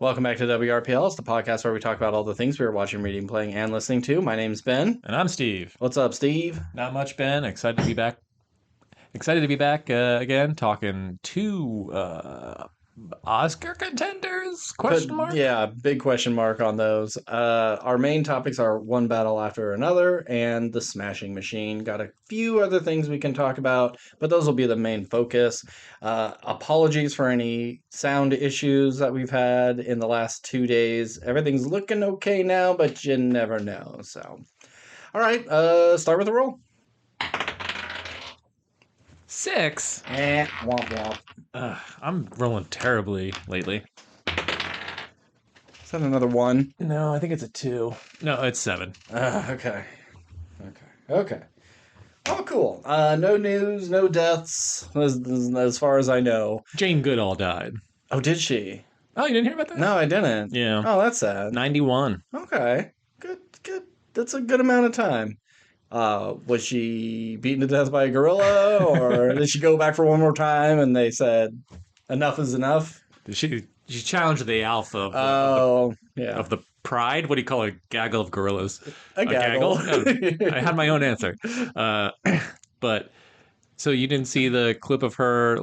Welcome back to WRPL. It's the podcast where we talk about all the things we were watching, reading, playing, and listening to. My name's Ben. And I'm Steve. What's up, Steve? Not much, Ben. Excited to be back. Excited to be back again, talking two Oscar contenders? Question mark. Yeah, big question mark on those. Our main topics are One Battle After Another and The Smashing Machine. Got a few other things we can talk about, but those will be the main focus. Apologies for any sound issues that we've had in the last 2 days. Everything's looking okay now, but you never know. So, all right, start with the roll. 6. Womp womp. I'm rolling terribly lately. Is that another 1? No, I think it's a 2. No, it's 7. Okay. Oh, cool. No news, no deaths, as far as I know. Jane Goodall died. Oh, did she? Oh, you didn't hear about that? No, I didn't. Yeah. Oh, that's sad. 91. Okay. Good. That's a good amount of time. Was she beaten to death by a gorilla, or did she go back for one more time and they said, enough is enough? She challenged the alpha of the pride. What do you call it? A gaggle of gorillas? A gaggle. I had my own answer. But so you didn't see the clip of her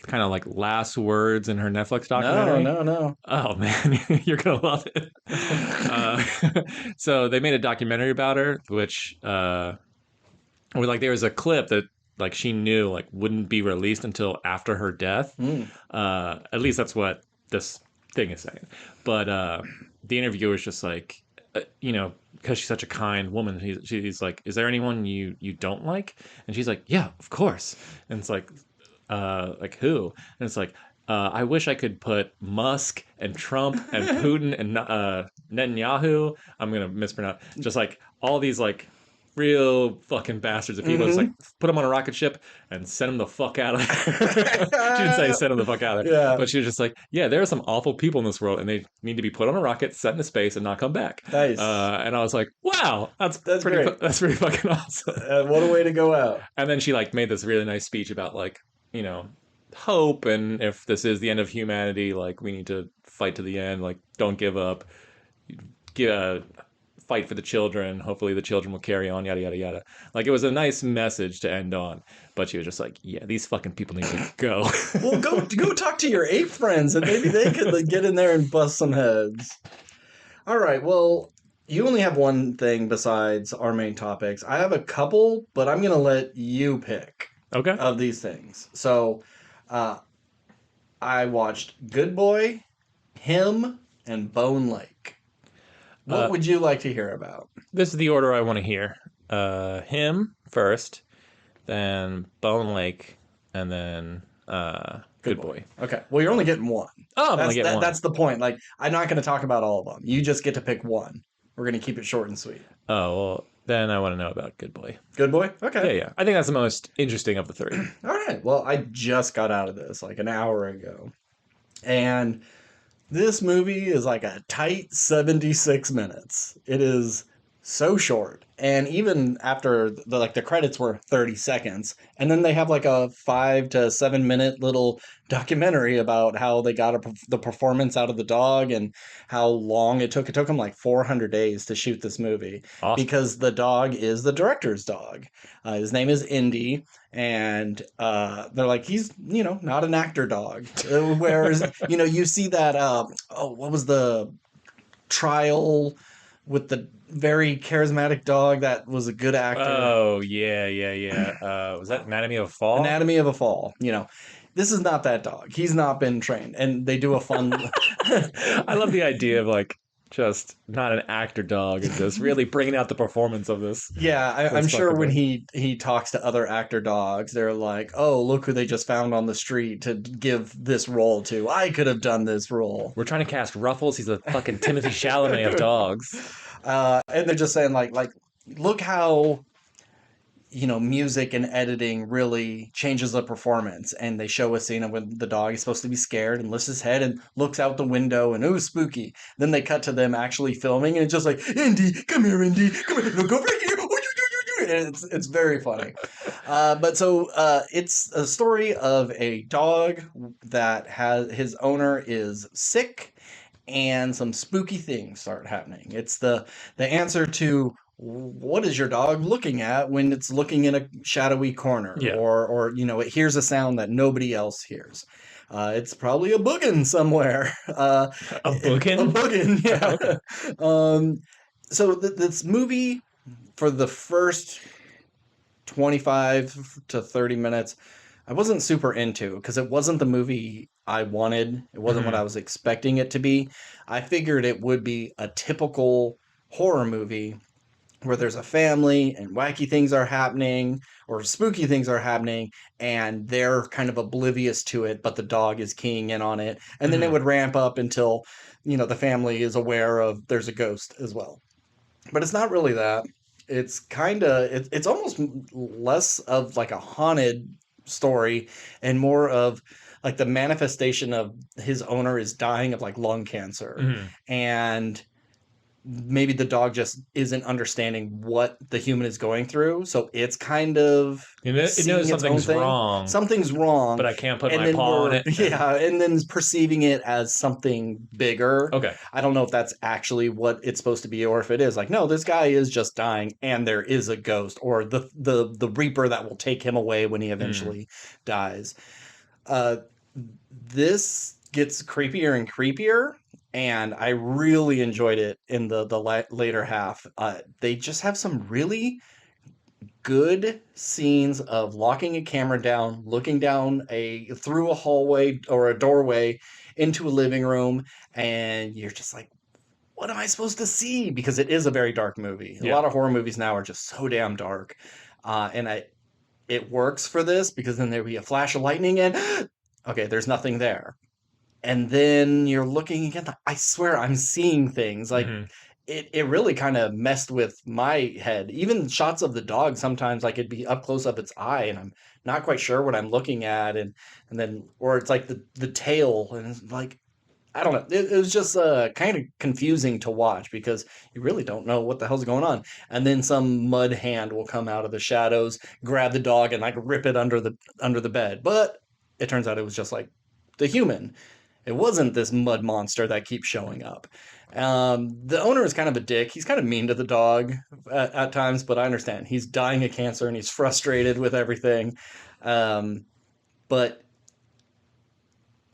kind of like last words in her Netflix documentary? No. Oh man, you're gonna love it. So they made a documentary about her, which there was a clip that she knew wouldn't be released until after her death. At least that's what this thing is saying. But the interviewer was just because she's such a kind woman, he's like, is there anyone you don't like? And she's like, yeah, of course. And it's like who? And it's like, I wish I could put Musk and Trump and Putin and Netanyahu. I'm gonna mispronounce just all these real fucking bastards of people. It's put them on a rocket ship and send them the fuck out of there. She didn't say send them the fuck out of there. Yeah. But she was just like, yeah, there are some awful people in this world and they need to be put on a rocket, sent into space, and not come back. Nice. And I was like, wow, that's pretty great. That's pretty fucking awesome. What a way to go out. And then she made this really nice speech about hope, and if this is the end of humanity, we need to fight to the end, don't give up, fight for the children, hopefully the children will carry on, yada yada yada. It was a nice message to end on, but she was just like, yeah, these fucking people need to go. Well, go talk to your ape friends and maybe they could get in there and bust some heads. All right, well, you only have one thing besides our main topics. I have a couple, but I'm gonna let you pick of these things. So I watched Good Boy, Him, and Bone Lake. What would you like to hear about? This is the order I want to hear. Him first, then Bone Lake, and then Good Boy. Okay. Well, you're only getting one. Oh, I'm only getting one. That's the point. I'm not going to talk about all of them. You just get to pick one. We're going to keep it short and sweet. Oh, well, then I want to know about Good Boy. Good Boy? Okay. Yeah. I think that's the most interesting of the three. All right. Well, I just got out of this an hour ago. And this movie is a tight 76 minutes. It is so short. And even after the credits were 30 seconds, and then they have a 5 to 7 minute little documentary about how they got the performance out of the dog and how long it took. It took them 400 days to shoot this movie. Awesome. Because the dog is the director's dog. His name is Indy, and they're he's not an actor dog. Whereas you see that what was the trial with the very charismatic dog that was a good actor? Oh, yeah. Was that Anatomy of a Fall? Anatomy of a Fall. This is not that dog. He's not been trained. And they do a fun... I love the idea of just not an actor dog and just really bringing out the performance of this. Yeah, I'm sure when he talks to other actor dogs, they're like, oh, look who they just found on the street to give this role to. I could have done this role. We're trying to cast Ruffles. He's a fucking Timothy Chalamet of dogs. And they're just saying look how music and editing really changes the performance. And they show a scene when the dog is supposed to be scared and lifts his head and looks out the window and ooh, spooky. Then they cut to them actually filming and it's just Indy, come here, Indy, come here, look over here. And it's very funny. But it's a story of a dog that his owner is sick and some spooky things start happening. It's the answer to what is your dog looking at when it's looking in a shadowy corner, Yeah. or it hears a sound that nobody else hears. It's probably a boogin somewhere. A A boogin? boogin, Okay. yeah. So this movie, for the first 25 to 30 minutes, I wasn't super into, because it wasn't the movie I wanted. It wasn't what I Hmm. was expecting it to be. I figured it would be a typical horror movie where there's a family and wacky things are happening or spooky things are happening, and they're kind of oblivious to it, but the dog is keying in on it. And then it Hmm. would ramp up until, the family is aware of there's a ghost as well. But it's not really that. It's kind of it's almost less of like a haunted story and more of like the manifestation of his owner is dying of like lung cancer, Hmm. and maybe the dog just isn't understanding what the human is going through, so it's kind of It knows seeing its own something's thing. wrong, Something's wrong, but I can't put and my then paw on we're it. And yeah, and then perceiving it as something bigger. okay. I don't know if that's actually what it's supposed to be, or if it is like, no, this guy is just dying and there is a ghost, or the reaper that will take him away when he Mm. eventually dies. uh this gets creepier and creepier, and I really enjoyed it in the later half. They just have some really good scenes of locking a camera down, looking down a through a hallway or a doorway into a living room, and you're just like, what am I supposed to see? Because it is a very dark movie. A Yeah. lot of horror movies now are just so damn dark. And it works for this, because then there'd be a flash of lightning and okay, there's nothing there. And then you're looking again. I swear I'm seeing things. Like, Hmm. it really kind of messed with my head. Even shots of the dog, sometimes like it'd be up close up its eye, and I'm not quite sure what I'm looking at, and then, or it's like the tail, and it's like, I don't know. It was just kind of confusing to watch, because you really don't know what the hell's going on. And then some mud hand will come out of the shadows, grab the dog, and like rip it under the bed. But it turns out it was just like the human. It wasn't this mud monster that keeps showing up. The owner is kind of a dick. He's kind of mean to the dog at times, but I understand. He's dying of cancer and he's frustrated with everything. Um, but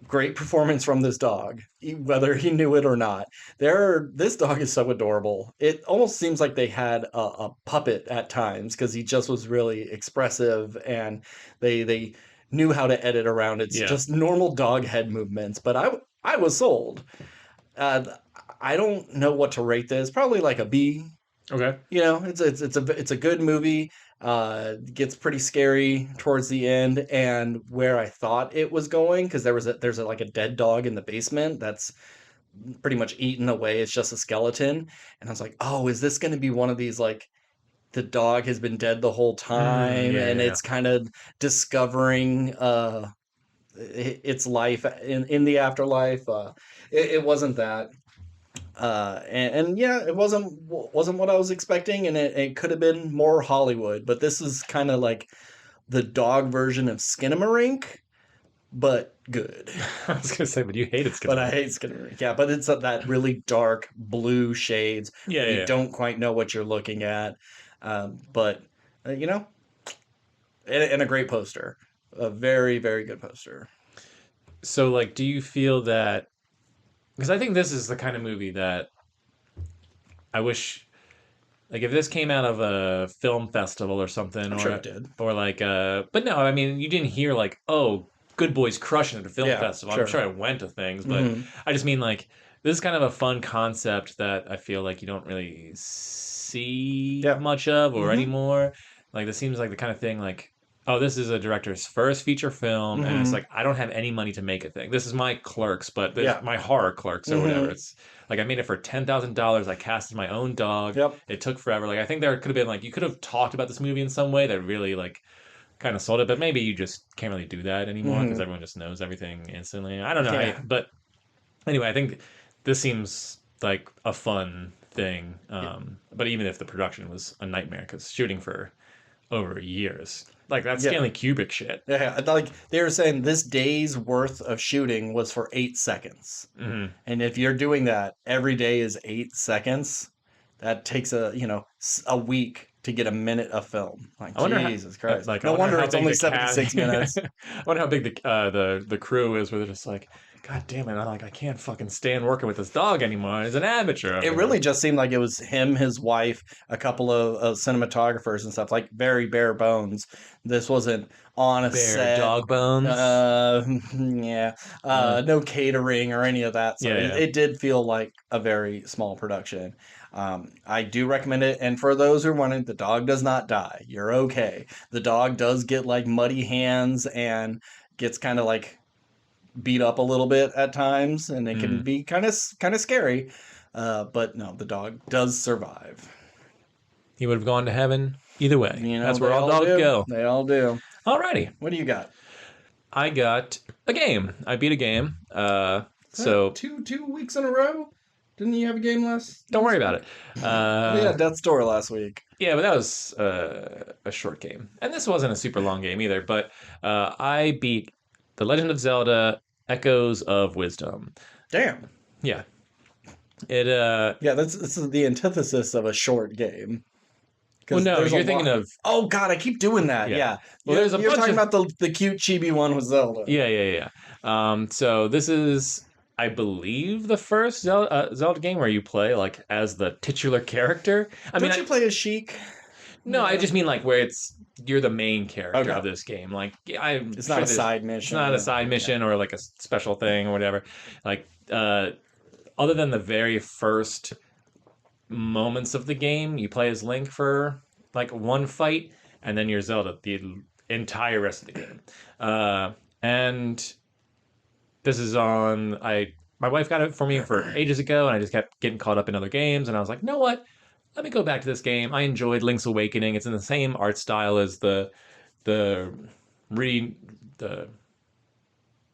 great performance from this dog, whether he knew it or not. This dog is so adorable. It almost seems like they had a puppet at times, because he just was really expressive, and they knew how to edit around its Yeah. just normal dog head movements. But I was sold. Uh, I don't know what to rate this. Probably like a B. Okay. It's a good movie. Gets pretty scary towards the end, and where I thought it was going, because there's like a dead dog in the basement that's pretty much eaten away. It's just a skeleton, and I was like, oh, is this going to be one of these, like, the dog has been dead the whole Mm, time, yeah. and Yeah. it's kind of discovering its life in the afterlife. It wasn't that. And yeah, it wasn't what I was expecting, and it could have been more Hollywood. But this is kind of like the dog version of Skinamarink, but good. Yeah. I was gonna say, but you hated But I Skinamarink. hate Skinamarink. Yeah, but it's that really dark blue shades Yeah. where Yeah. you Yeah. don't quite know what you're looking at. But you know, and a great poster, a very very good poster. So, like, do you feel that? Because I think this is the kind of movie that I wish, like, if this came out of a film festival or something, I'm sure it did. or like, but no, I mean, you didn't hear like, oh, Good Boys crushing at a film Yeah, festival. I'm sure. sure I went to things, but Hmm. I just mean like, this is kind of a fun concept that I feel like you don't really see Yeah. much of or Hmm. anymore. Like, this seems like the kind of thing like, oh, this is a director's first feature film, and it's Hmm. like I don't have any money to make a thing. This is my Clerks, but Yeah. my horror Clerks or whatever. Hmm. It's like I made it for $10,000. I casted my own dog. Yep. It took forever. Like I think there could have been like you could have talked about this movie in some way that really like kind of sold it, but maybe you just can't really do that anymore because Hmm. everyone just knows everything instantly. I don't know. Yeah. But anyway, I think this seems like a fun thing. But even if the production was a nightmare, because shooting for over years. like that's Yeah. Stanley Kubrick shit. Yeah, like they were saying this day's worth of shooting was for 8 seconds. Hmm. And if you're doing that every day is 8 seconds, that takes a week to get a minute of film. Like I wonder how, Jesus Christ. like, I No wonder wonder how it's big only the cast. 76 minutes. I wonder how big the crew is. Where they're just like, God damn it! I can't fucking stand working with this dog anymore. He's an amateur over It here. really just seemed like it was him, his wife, a couple of cinematographers and stuff, like very bare bones. This wasn't on a Bare set. dog bones. Yeah, Uh, no catering or any of that. So yeah, it, yeah. it did feel like a very small production. I do recommend it. And for those who are wondering, the dog does not die. You're okay. The dog does get like muddy hands and gets kind of like beat up a little bit at times, and it can Mm. be kind of scary. But no, the dog does survive. He would have gone to heaven either way. You know, That's where they all all dogs do. go. They all do. Alrighty. What do you got? I got a game. I beat a game. Is that So two weeks in a row? Didn't you have a game don't worry about week? it. Oh yeah, Death's Door last week. Yeah, but that was a short game, and this wasn't a super long game either. But I beat The Legend of Zelda: Echoes of Wisdom. Damn. Yeah, it. Yeah, this is the antithesis of a short game. Well, Because no, there's you're a thinking lot. of Oh God, I keep doing that. yeah. Yeah, Well, there's a you're bunch talking of about the cute chibi one with Zelda. yeah. So this is, I believe, the first Zelda game where you play like as the titular character. Don't you play as Sheik? No, I just mean like where you're the main character Okay. of this game. Like I'm It's sure not a there's- side It's mission. not a side mission or like a special thing or whatever. Like other than the very first moments of the game, you play as Link for like one fight, and then you're Zelda the entire rest of the game. And this is on I my wife got it for me for ages ago, and I just kept getting caught up in other games, and I was like, you know what? Let me go back to this game. I enjoyed Link's Awakening. It's in the same art style as the re the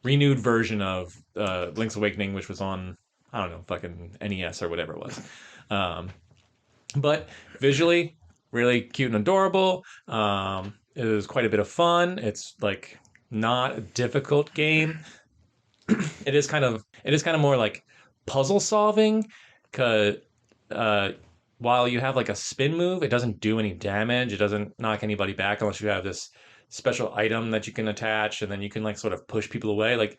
renewed version of Link's Awakening, which was on I don't know fucking NES or whatever it was. Um, but visually, really cute and adorable. It was quite a bit of fun. It's like not a difficult game. It is kind of more like puzzle solving, because uh, while you have like a spin move, it doesn't do any damage. It doesn't knock anybody back unless you have this special item that you can attach, and then you can like sort of push people away. Like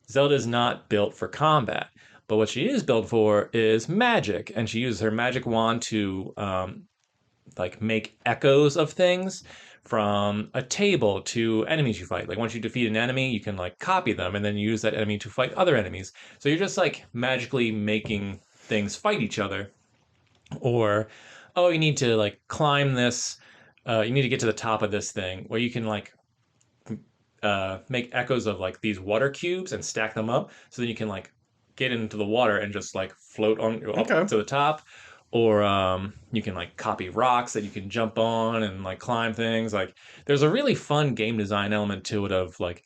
Zelda is not built for combat, but what she is built for is magic, and she uses her magic wand to like make echoes of things from a table to enemies you fight. Like once you defeat an enemy, you can like copy them and then use that enemy to fight other enemies. So you're just like magically making things fight each other. Or oh, you need to like climb this. You need to get to the top of this thing where you can like make echoes of like these water cubes and stack them up, so then you can like get into the water and just like float on up Okay. to the top. Or you can like copy rocks that you can jump on and like climb things. Like there's a really fun game design element to it of like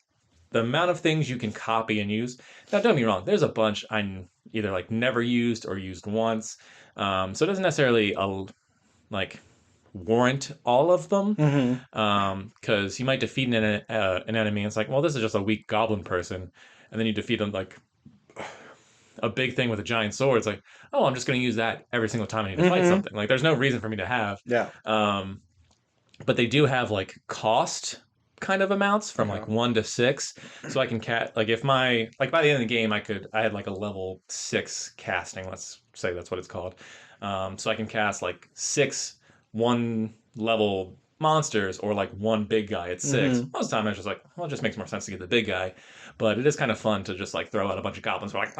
the amount of things you can copy and use. Now, don't get me wrong, there's a bunch I either like never used or used once. So it doesn't necessarily like warrant all of them, because you might defeat an enemy and it's like, well, this is just a weak goblin person, and then you defeat them like a big thing with a giant sword. It's like, oh, I'm just going to use that every single time I need to fight something. Like there's no reason for me to have. Yeah. But they do have like cost kind of amounts from like 1 to 6, so I can like if my like by the end of the game I had like a level 6 casting, let's say that's what it's called. So I can cast like 6 1 level monsters or like one big guy at 6. Most of the time I was just like, well, it just makes more sense to get the big guy. But it is kind of fun to just like throw out a bunch of goblins who are like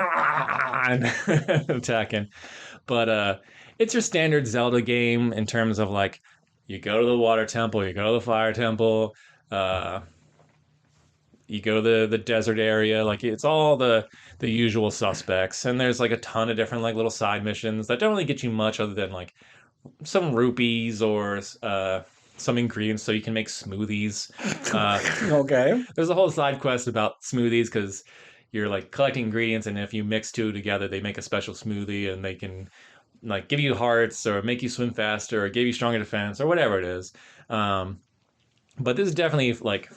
and attacking. But it's your standard Zelda game in terms of like you go to the water temple, you go to the fire temple, you go to the desert area. Like it's all the usual suspects, and there's like a ton of different like little side missions that don't really get you much other than like some rupees or some ingredients so you can make smoothies. Okay. There's a whole side quest about smoothies because you're like collecting ingredients, and if you mix two together, they make a special smoothie, and they can like give you hearts or make you swim faster or give you stronger defense or whatever it is. But this is definitely like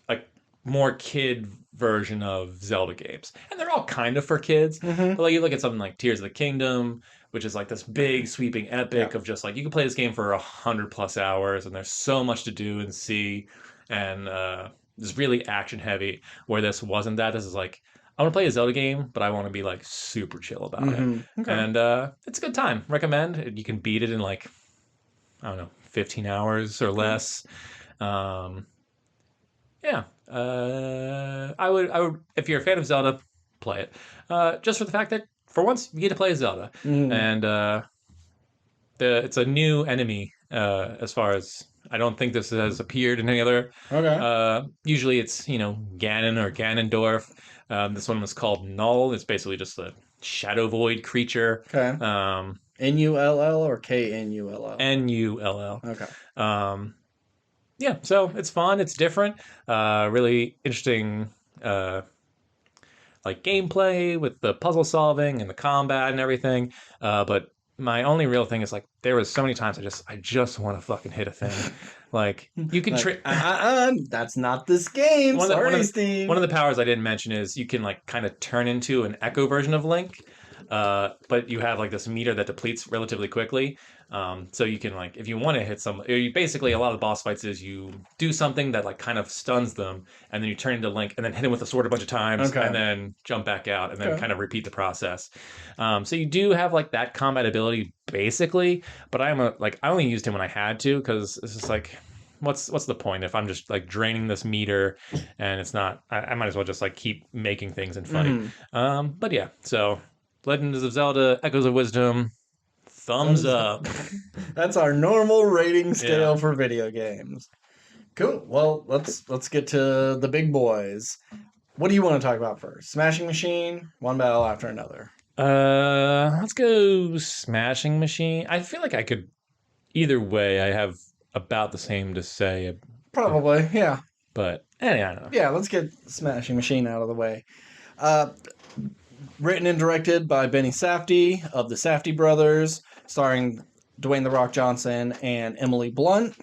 a more kid version of Zelda games, and they're all kind of for kids. Mm-hmm. But like you look at something like Tears of the Kingdom, which is like this big sweeping Yeah. epic of just like you can play this game for 100+ hours, and there's so much to do and see, and it's really action heavy. Where this wasn't that. This is like I want to play a Zelda game, but I want to be like super chill about it, Mm-hmm. Okay. and it's a good time. Recommend. You can beat it in like I don't know 15 hours or Cool. less. Um, yeah, I would, if you're a fan of Zelda, play it. Just for the fact that for once you get to play Zelda, Mm. and it's a new enemy. As far as I don't think this has appeared in any other. Okay. Usually it's Ganon or Ganondorf. This one was called Null. It's basically just a shadow void creature. Okay. Um, Null or Knull? Null. Okay. Um, yeah, so it's fun. It's different. Really interesting. Like gameplay with the puzzle solving and the combat and everything. But my only real thing is like there was so many times I just want to fucking hit a thing. Like you can Like, that's not this game. one of the Sorry, Steve. one of the powers I didn't mention is you can like kind of turn into an echo version of Link, but you have like this meter that depletes relatively quickly. So you can like if you want to hit some, you basically a lot of the boss fights is you do something that like kind of stuns them, and then you turn into Link and then hit him with the sword a bunch of times, Okay. and then jump back out, and then Okay. kind of repeat the process. So you do have like that combat ability basically, but I only used him when I had to because it's just like what's the point if I'm just like draining this meter and it's not I might as well just like keep making things and fight. Mhm. But yeah, so Legends of Zelda Echoes of Wisdom, thumbs up. That's our normal rating scale Yeah. for video games. Cool. Well, let's get to the big boys. What do you want to talk about first? Smashing Machine, one battle after another. Let's go Smashing Machine. I feel like I could either way. I have about the same to say, Probably, yeah. but I don't know. Yeah, let's get Smashing Machine out of the way. Uh, Written and directed by Benny Safdie of the Safdie brothers, starring Dwayne The Rock Johnson and Emily Blunt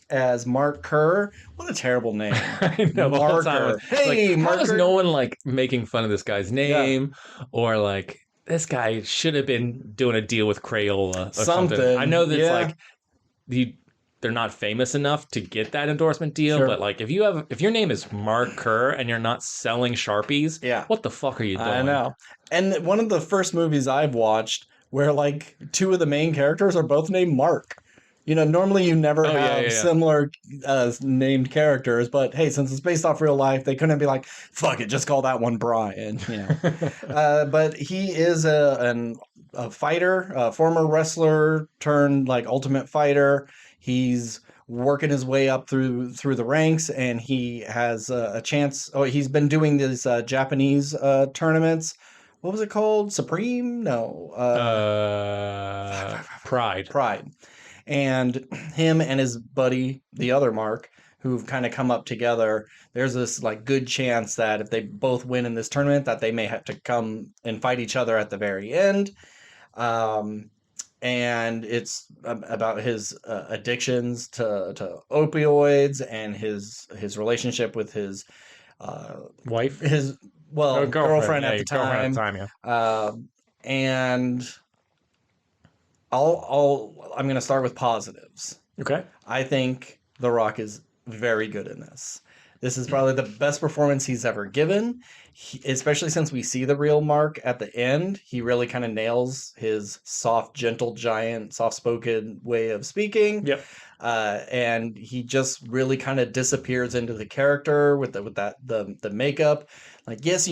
as Mark Kerr. What a terrible name. I know the whole time. Marker. Hey, Like, how is Marker. no one like making fun of this guy's name, or like this guy should have been doing a deal with Crayola or something? Something. I know that's Yeah. like the they're not famous enough to get that endorsement deal, Sure. but like if your name is Mark Kerr and you're not selling Sharpies, Yeah. what the fuck are you doing? I know. And one of the first movies I've watched where like two of the main characters are both named Mark. Normally you never Oh, yeah, have yeah, yeah. similar named characters, but hey, since it's based off real life, they couldn't be like, fuck it, just call that one Brian. But he is a fighter, a former wrestler turned like ultimate fighter. He's working his way up through the ranks, and he has a chance. Oh, he's been doing these Japanese tournaments. What was it called? Supreme? No. Pride. Pride. And him and his buddy, the other Mark, who've kind of come up together, there's this like good chance that if they both win in this tournament, that they may have to come and fight each other at the very end. And it's about his addictions to opioids and his relationship with his Wife? his Oh, girlfriend Yeah, at the girlfriend time. at the time, yeah. And I'm going to start with positives. Okay. I think The Rock is very good in this. This is probably the best performance he's ever given, especially since we see the real Mark at the end. He really kind of nails his soft, gentle giant, soft-spoken way of speaking. Yep. And he just really kind of disappears into the character with the makeup. Like, yes,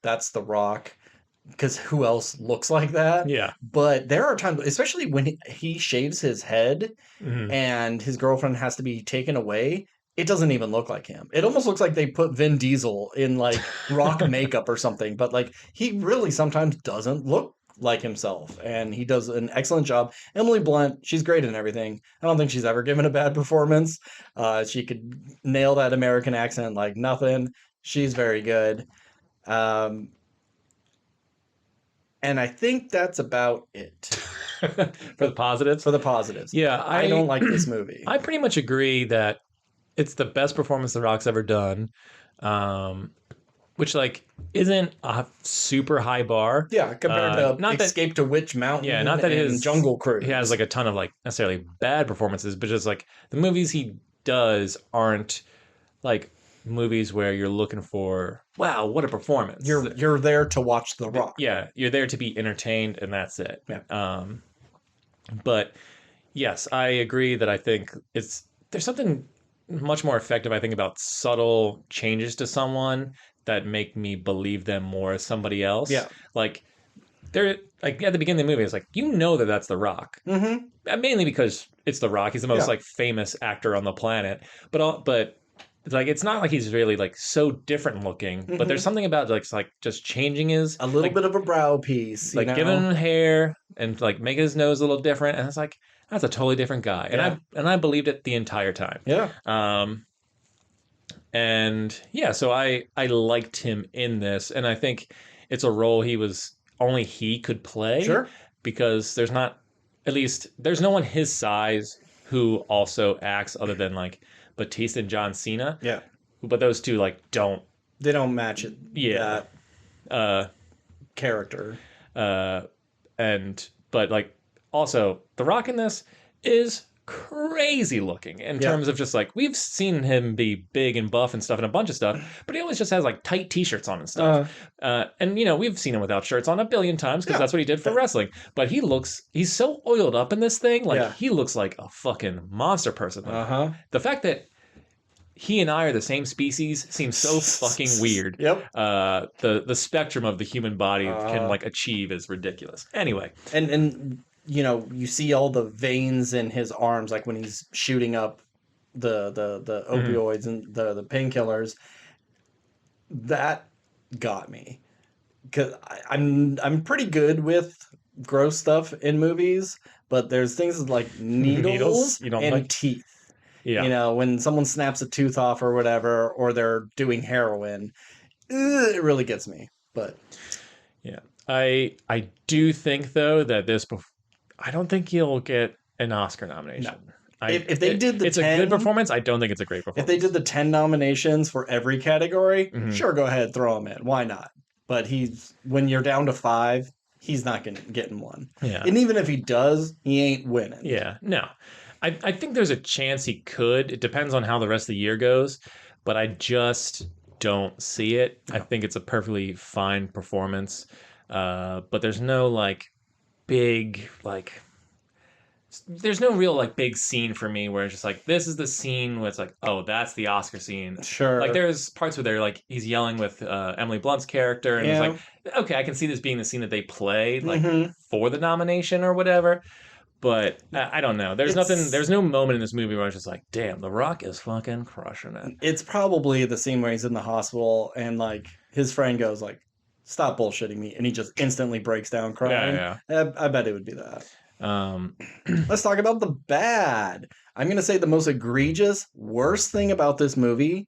that's The Rock, because who else looks like that? Yeah. But there are times, especially when he shaves his head and his girlfriend has to be taken away, it doesn't even look like him. It almost looks like they put Vin Diesel in like rock makeup or something, but like he really sometimes doesn't look like himself, and he does an excellent job. Emily Blunt, she's great in everything. I don't think she's ever given a bad performance. She could nail that American accent like nothing. She's very good. And I think that's about it. For the positives? For the positives. Yeah, I don't like this movie. I pretty much agree that it's the best performance The Rock's ever done, um, which like isn't a super high bar. Yeah, compared to Not that Escape to Witch yeah, Mountain not that and Jungle he has Cruise. like a ton of like necessarily bad performances, but just like the movies he does aren't like movies where you're looking for wow, what a performance. You're there to watch The Rock. Yeah, you're there to be entertained, and that's it. Yeah. But yes, I agree that I think there's something much more effective, I think, about subtle changes to someone that make me believe them more as somebody else. Yeah. Like they're like at the beginning of the movie, it's like you know that that's The Rock, mainly because it's The Rock. He's the most Yeah. like famous actor on the planet, but like it's not like he's really like so different looking. But there's something about like just changing his A little like bit of a brow piece, you like giving know? him hair and like making his nose a little different, and it's like that's a totally different guy, Yeah. and I believed it the entire time. Yeah. Um, and yeah, so I liked him in this, and I think it's a role only he could play Sure. because at least there's no one his size who also acts other than like Batista and John Cena, Yeah. but those two like don't. They don't match it, Yeah. that Uh, character. uh, but like also The Rock in this is crazy looking in Yeah. terms of just like we've seen him be big and buff and stuff and a bunch of stuff, but he always just has like tight t-shirts on and stuff. And you know we've seen him without shirts on a billion times because Yeah. that's what he did for wrestling. But he's so oiled up in this thing, like Yeah. he looks like a fucking monster person. Like, Uh-huh. the fact that he and I are the same species seems so fucking weird. Yep. The spectrum of the human body can Uh, like achieve is ridiculous. Anyway, and you know, you see all the veins in his arms, like when he's shooting up the opioids and the painkillers. That got me because I'm pretty good with gross stuff in movies, but there's things like needles You don't and like? teeth. Yeah. You know, when someone snaps a tooth off or whatever, or they're doing heroin, it really gets me. But Yeah. I do think though that I don't think he'll get an Oscar nomination. if they did the it's 10, a good performance. I don't think it's a great performance. if they did the 10 nominations for every category, Mhm. sure, go ahead, throw him in. Why not? But when you're down to 5, he's not getting one. Yeah. And even if he does, he ain't winning. Yeah. No. I think there's a chance he could. It depends on how the rest of the year goes, but I just don't see it. I think it's a perfectly fine performance. But there's no like big like there's no real like big scene for me where it's just like this is the scene where it's like oh that's the Oscar scene. Sure. Like there's parts where they're like he's yelling with Emily Blunt's character and it's like okay I can see this being the scene that they play like for the nomination or whatever. But I don't know. There's no moment in this movie where I was just like, damn, The Rock is fucking crushing it. It's probably the scene where he's in the hospital and like his friend goes like, stop bullshitting me. And he just instantly breaks down crying. Yeah. I bet it would be that. Let's talk about the bad. I'm going to say the most egregious, worst thing about this movie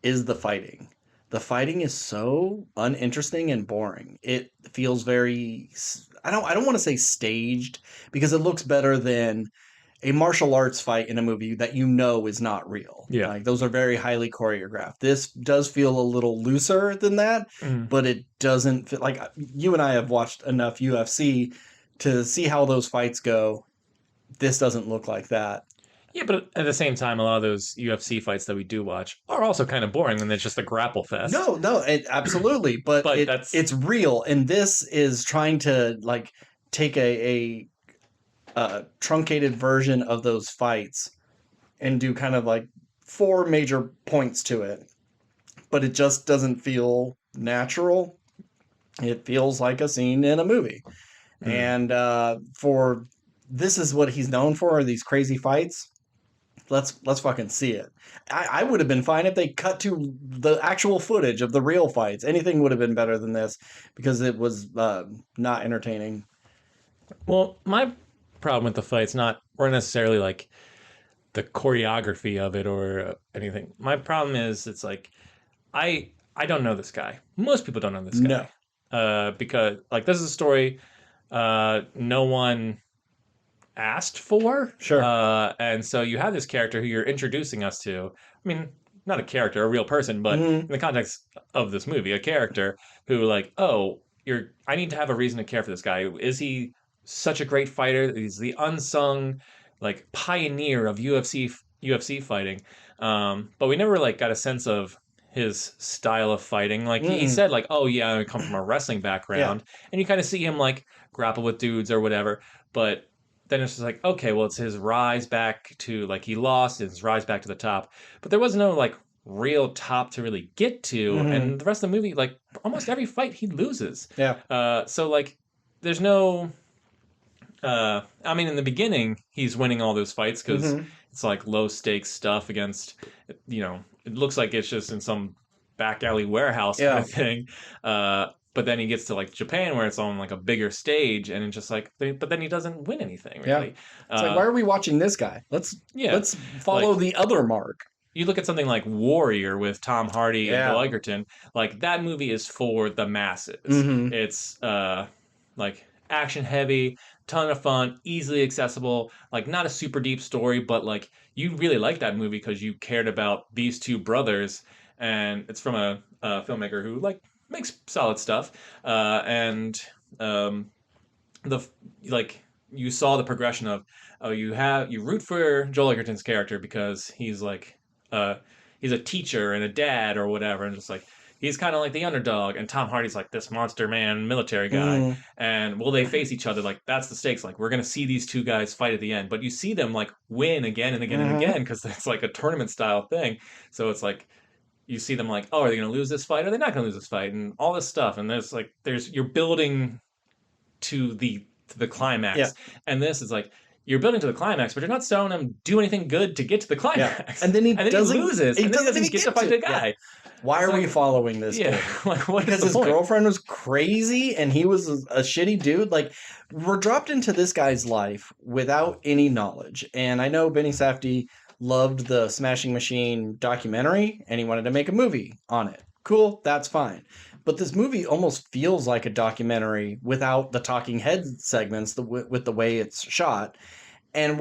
is the fighting. The fighting is so uninteresting and boring. It feels very I don't want to say staged because it looks better than a martial arts fight in a movie that you know is not real. Yeah. Like those are very highly choreographed. This does feel a little looser than that, but it doesn't feel like you and I have watched enough UFC to see how those fights go. This doesn't look like that. Yeah, but at the same time, a lot of those UFC fights that we do watch are also kind of boring, and it's just a grapple fest. No, absolutely, but it's real, and this is trying to like take a truncated version of those fights and do kind of like 4 major points to it, but it just doesn't feel natural. It feels like a scene in a movie, and for this is what he's known for, are these crazy fights. Let's fucking see it. I would have been fine if they cut to the actual footage of the real fights. Anything would have been better than this because it was not entertaining. Well, my problem with the fight's not or necessarily like the choreography of it or anything. My problem is it's like I don't know this guy. Most people don't know this guy. No. Because like this is a story no one asked for. Sure. And so you have this character who you're introducing us to. I mean, not a character, a real person, but in the context of this movie, a character who, like, oh, I need to have a reason to care for this guy. Is he such a great fighter? He's the unsung, like, pioneer of UFC fighting. But we never like got a sense of his style of fighting. Like he said, like, oh yeah, I come from a wrestling background, and you kind of see him like grapple with dudes or whatever. But then it's just like, okay, well, it's his rise back to like he lost, his rise back to the top. But there was no like real top to really get to, and the rest of the movie, like almost every fight he loses. Yeah. So like, there's no. I mean, in the beginning, he's winning all those fights because it's like low stakes stuff against, it looks like it's just in some back alley warehouse kind of thing. But then he gets to like Japan where it's on like a bigger stage, and it's just like, but then he doesn't win anything really. It's like, why are we watching this guy? Let's follow like, the other mark. You look at something like Warrior with Tom Hardy and Bill Egerton, like that movie is for the masses. It's like action heavy, ton of fun, easily accessible, like not a super deep story, but like you really like that movie because you cared about these two brothers, and it's from a filmmaker who like makes solid stuff, and the like you saw the progression of you root for Joel Egerton's character because he's like he's a teacher and a dad or whatever, and just like he's kind of like the underdog, and Tom Hardy's like this monster man military guy, and will they face each other? Like that's the stakes. Like we're gonna see these two guys fight at the end, but you see them like win again and again and again because it's like a tournament style thing. So it's like you see them like, oh, are they gonna lose this fight? Are they not gonna lose this fight? And all this stuff, and there's you're building to the climax, and this is like you're building to the climax, but you're not showing him do anything good to get to the climax. And then he loses, and then he doesn't get to fight the guy. Why are we following this kid? Like, what because is the his point? girlfriend was crazy and he was a shitty dude. Like, we're dropped into this guy's life without any knowledge. And I know Benny Safdie loved the Smashing Machine documentary and he wanted to make a movie on it. Cool, that's fine. But this movie almost feels like a documentary without the talking head segments, with the way it's shot. And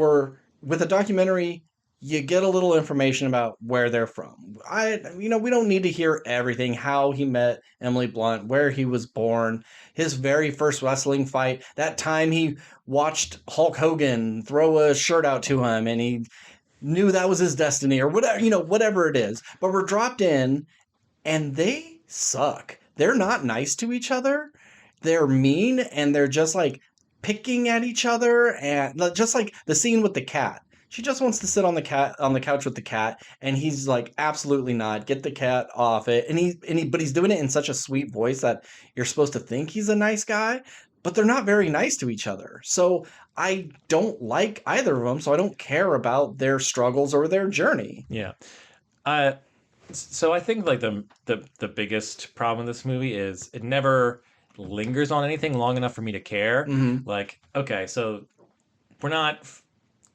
with a documentary, you get a little information about where they're from. We don't need to hear everything, how he met Emily Blunt, where he was born, his very first wrestling fight, that time he watched Hulk Hogan throw a shirt out to him and he knew that was his destiny or whatever, whatever it is. But we're dropped in and they suck. They're not nice to each other. They're mean and they're just like picking at each other, and just like the scene with the cat. She just wants to sit on the couch with the cat, and he's like, absolutely not. Get the cat off it. But he's doing it in such a sweet voice that you're supposed to think he's a nice guy, but they're not very nice to each other. So I don't like either of them, so I don't care about their struggles or their journey. Yeah. So I think like the biggest problem with this movie is it never lingers on anything long enough for me to care. Like, okay, so we're not.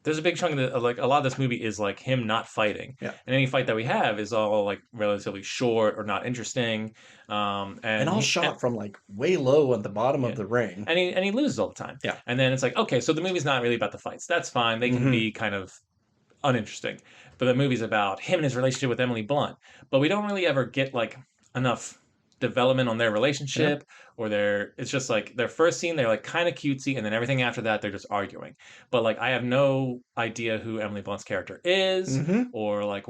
There's a big chunk of like a lot of this movie is like him not fighting, and any fight that we have is all like relatively short or not interesting, and all shot from like way low at the bottom of the ring, and he loses all the time. And then it's like, okay, so the movie's not really about the fights. That's fine. They can be kind of uninteresting, but the movie's about him and his relationship with Emily Blunt. But we don't really ever get like enough development on their relationship or it's just like their first scene they're like kind of cutesy, and then everything after that they're just arguing. But like I have no idea who Emily Blunt's character is or like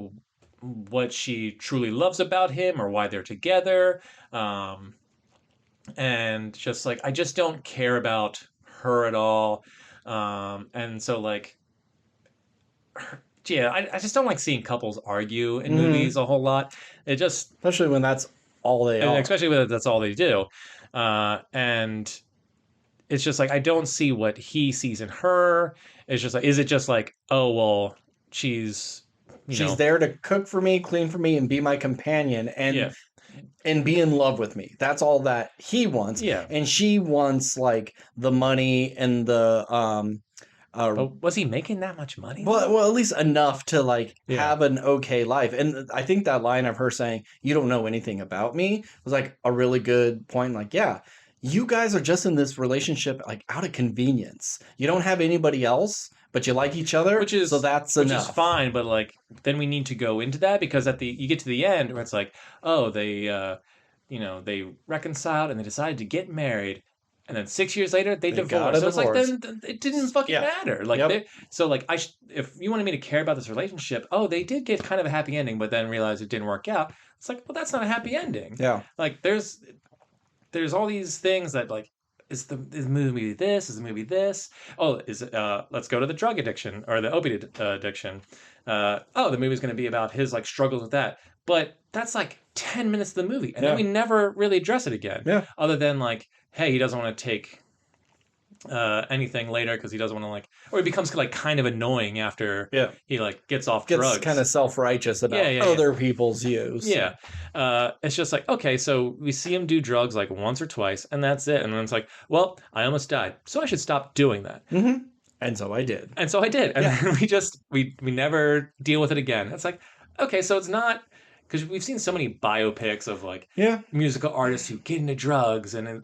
what she truly loves about him or why they're together, and just like I just don't care about her at all, and so like I just don't like seeing couples argue in movies a whole lot. It just, especially when that's all they are. Especially when that's all they do. And it's just like I don't see what he sees in her. It's just like, is it just like, oh well, she's there to cook for me, clean for me, and be my companion, and be in love with me. That's all that he wants. And she wants like the money and the but was he making that much money? Well, at least enough to like have an okay life. And I think that line of her saying, "You don't know anything about me," was like a really good point. Like, yeah, you guys are just in this relationship like out of convenience. You don't have anybody else, but you like each other, which so is that's which is enough. fine, but like then we need to go into that because at the you get to the end where it's like, oh, they they reconciled and they decided to get married. And then 6 years later, they They got a divorced. So it's like divorce. then it didn't fucking Yeah. matter. Like Yep. they, so like if you wanted me to care about this relationship, oh, they did get kind of a happy ending, but then realized it didn't work out. It's like, well, that's not a happy ending. Yeah. Like there's all these things that like is the movie this is the movie this is let's go to the drug addiction or the opiate addiction. Oh, the movie's going to be about his like struggles with that, but that's like 10 minutes of the movie and then Yeah. we never really address it again, Yeah. other than like, hey, he doesn't want to take anything later because he doesn't want to like, or he becomes like kind of annoying after Yeah. he like gets off Gets kind drugs. of self-righteous Yeah, about yeah, yeah. other people's use. Yeah. It's just like, okay, so we see him do drugs like once or twice, and that's it. And then it's like, well, I almost died, so I should stop doing that. Mm-hmm. And so I did. And so I did. And Yeah. then we never deal with it again. It's like, okay, so it's not, because we've seen so many biopics of like Yeah. musical artists who get into drugs and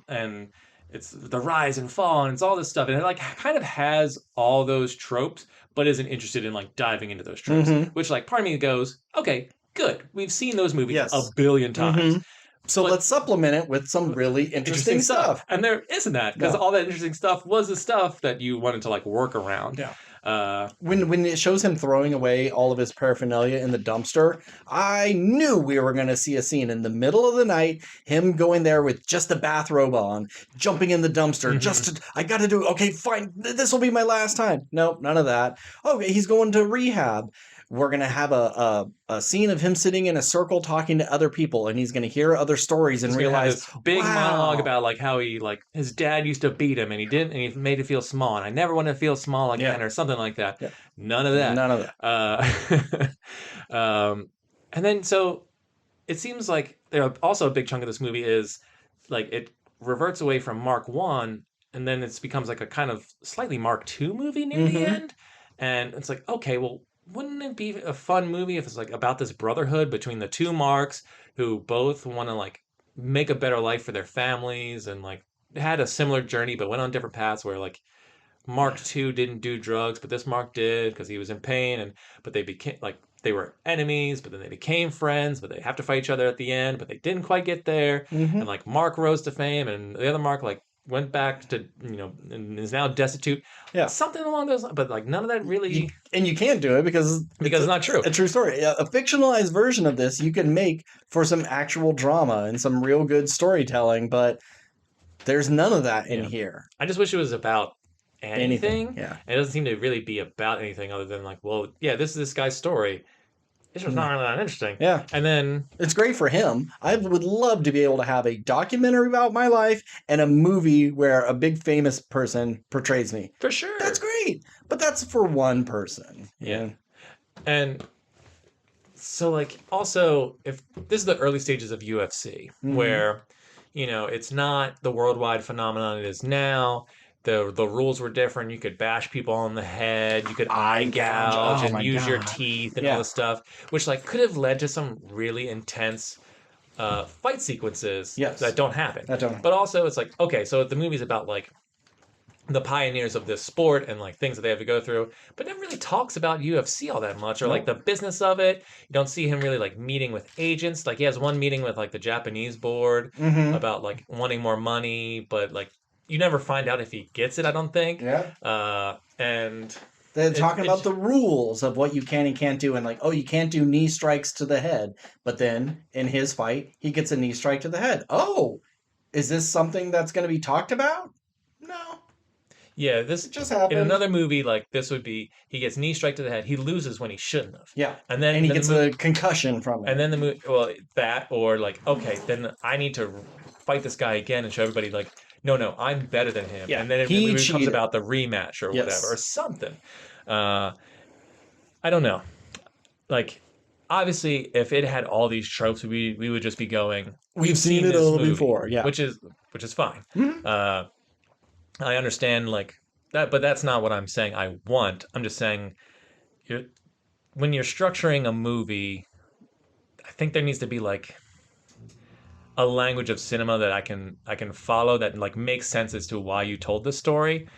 it's the rise and fall and it's all this stuff. And it like kind of has all those tropes, but isn't interested in like diving into those tropes, Mm-hmm. which like part of me goes, okay, good. We've seen those movies Yes. a billion times. Mm-hmm. So But let's supplement it with some really interesting stuff. And there isn't that because No. all that interesting stuff was the stuff that you wanted to like work around. Yeah. Uh, When it shows him throwing away all of his paraphernalia in the dumpster, I knew we were going to see a scene in the middle of the night, him going there with just a bathrobe on, jumping in the dumpster, Mhm. I got to do, okay, fine, this will be my last time. Nope, none of that. Okay, he's going to rehab. We're going to have a scene of him sitting in a circle talking to other people, and he's going to hear other stories and He's gonna have realize, this big monologue wow. about like how he like his dad used to beat him and he didn't and he made him feel small and I never want to feel small again Yeah. or something like that. Yeah. None of that. None of that. And then so it seems like there also a big chunk of this movie is like it reverts away from Mark One and then it becomes like a kind of slightly Mark Two movie near the Mm-hmm. end. And it's like, okay, well, wouldn't it be a fun movie if it's like about this brotherhood between the two Marks who both want to like make a better life for their families and like had a similar journey but went on different paths where like Mark II didn't do drugs, but this Mark did because he was in pain, and but they became like they were enemies, but then they became friends, but they have to fight each other at the end, but they didn't quite get there, Mm-hmm. and like Mark rose to fame, and the other Mark like went back to and is now destitute, Yeah. something along those lines, but like none of that really And you can't do it because it's not true. a true story. A fictionalized version of this you can make for some actual drama and some real good storytelling, but there's none of that in Yeah. here. I just wish it was about anything. Yeah. It doesn't seem to really be about anything other than like, well, yeah, this is this guy's story. It's just not really that interesting. Yeah. And then It's great for him. I would love to be able to have a documentary about my life and a movie where a big famous person portrays me. for sure. That's great. But that's for one person. Yeah. And so like also if this is the early stages of UFC Mhm. where it's not the worldwide phenomenon it is now. The rules were different. You could bash people on the head, you could eye gouge Oh and my use your God. teeth and Yeah. all this stuff, which like could have led to some really intense fight sequences Yes. that don't happen. That don't- But also it's like, okay, so the movie's about like the pioneers of this sport and like things that they have to go through, but never really talks about UFC all that much or like the business of it. You don't see him really like meeting with agents. Like he has one meeting with like the Japanese board Mhm. about like wanting more money, but like you never find out if he gets it, I don't think. Yeah. And They're It- talking it- about the rules of what you can and can't do, and like, oh, you can't do knee strikes to the head. But then in his fight, he gets a knee strike to the head. Oh, is this something that's going to be talked about? No, yeah, this it just happened. in another movie like this would be he gets knee strike to the head, he loses when he shouldn't have. Yeah, And then and he then gets the movie, a concussion from it. and then the movie, well, that or like, okay, then I need to fight this guy again and show everybody like, no, I'm better than him. Yeah, And then he the movie becomes cheated. about the rematch or Yes. whatever or something. I don't know. Like, obviously, if it had all these tropes, we would just be going, We've seen it this all movie," before, yeah. which is fine. Mhm. I understand like that, but that's not what I'm saying. I want. I'm just saying, when you're structuring a movie, I think there needs to be like a language of cinema that I can follow that like makes sense as to why you told this story.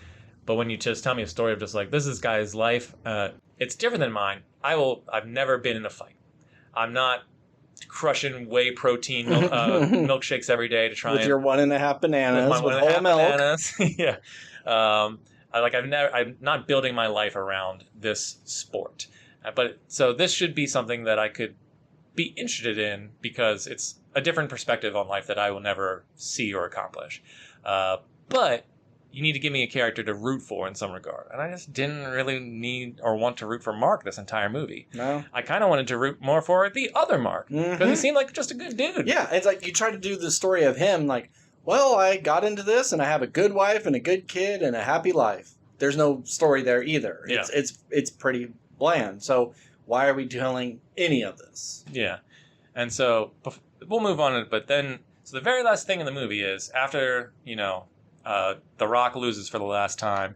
But when you just tell me a story of just like this is guy's life, it's different than mine. I've never been in a fight. I'm not crushing whey protein milkshakes every day to try with your 1.5 bananas with whole milk. Bananas. Yeah. I'm not building my life around this sport. But so this should be something that I could be interested in because it's a different perspective on life that I will never see or accomplish. But you need to give me a character to root for in some regard. And I just didn't really need or want to root for Mark this entire movie. No. I kind of wanted to root more for the other Mark because he seemed like just a good dude. Yeah, it's like you try to do the story of him like, well, I got into this and I have a good wife and a good kid and a happy life. There's no story there either. It's pretty bland. So why are we telling any of this? Yeah. And so we'll move on. But then, so the very last thing in the movie is after, The Rock loses for the last time,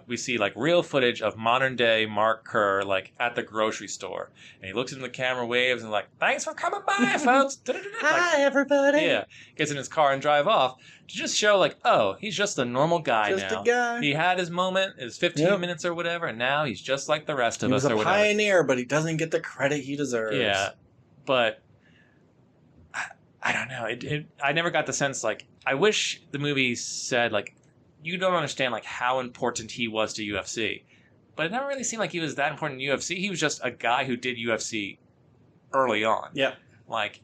we see like real footage of modern day Mark Kerr like at the grocery store, and he looks into the camera, waves, and like, "Thanks for coming by, folks." Hi, everybody. Yeah, gets in his car and drive off to just show like, oh, he's just a normal guy just now. A guy. He had his moment, his 15 minutes or whatever, and now he's just like the rest of us. He was a pioneer, but he doesn't get the credit he deserves. Yeah, but I don't know. I never got the sense like I wish the movie said like, you don't understand like how important he was to UFC, but it never really seemed like he was that important to UFC. He was just a guy who did UFC early on. Yeah, like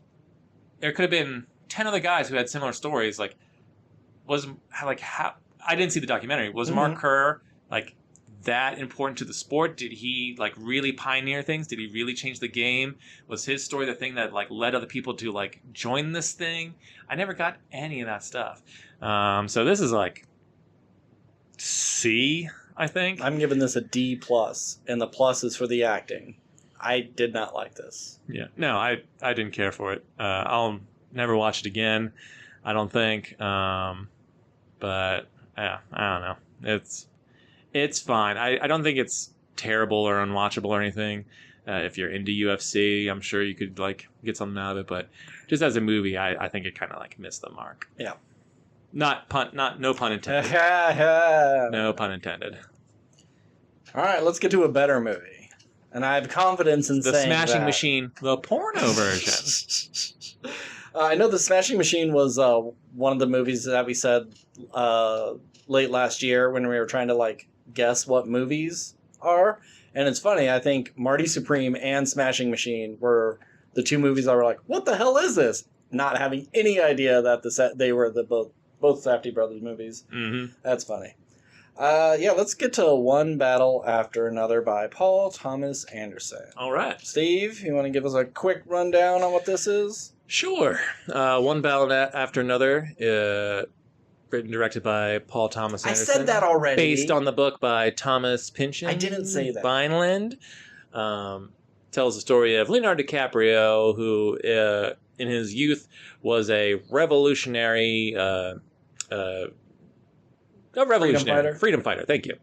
there could have been 10 other guys who had similar stories. Like how I didn't see the documentary. Was Mark Kerr like that important to the sport? Did he like really pioneer things? Did he really change the game? Was his story the thing that like led other people to like join this thing? I never got any of that stuff. So this is like C, I think. I'm giving this a D+, and the plus is for the acting. I did not like this. Yeah, no, I didn't care for it. I'll never watch it again, I don't think. But yeah, I don't know. It's fine. I don't think it's terrible or unwatchable or anything. If you're into UFC, I'm sure you could like get something out of it. But just as a movie, I think it kind of like missed the mark. Yeah. No pun intended. No pun intended. All right, let's get to a better movie. And I have confidence in The saying Smashing that. Machine, the porno version. I know The Smashing Machine was one of the movies that we said late last year when we were trying to like guess what movies are. And it's funny, I think Marty Supreme and Smashing Machine were the two movies that were like, what the hell is this? Not having any idea that they were both Safdie brothers movies. Mm-hmm. That's funny. Let's get to One Battle After Another by Paul Thomas Anderson. All right. Steve, you want to give us a quick rundown on what this is? Sure. One Ballad After Another, written and directed by Paul Thomas Anderson. I said that already. Based on the book by Thomas Pynchon. I didn't say that. Vineland. Tells the story of Leonardo DiCaprio, who in his youth was a revolutionary... freedom fighter. Thank you.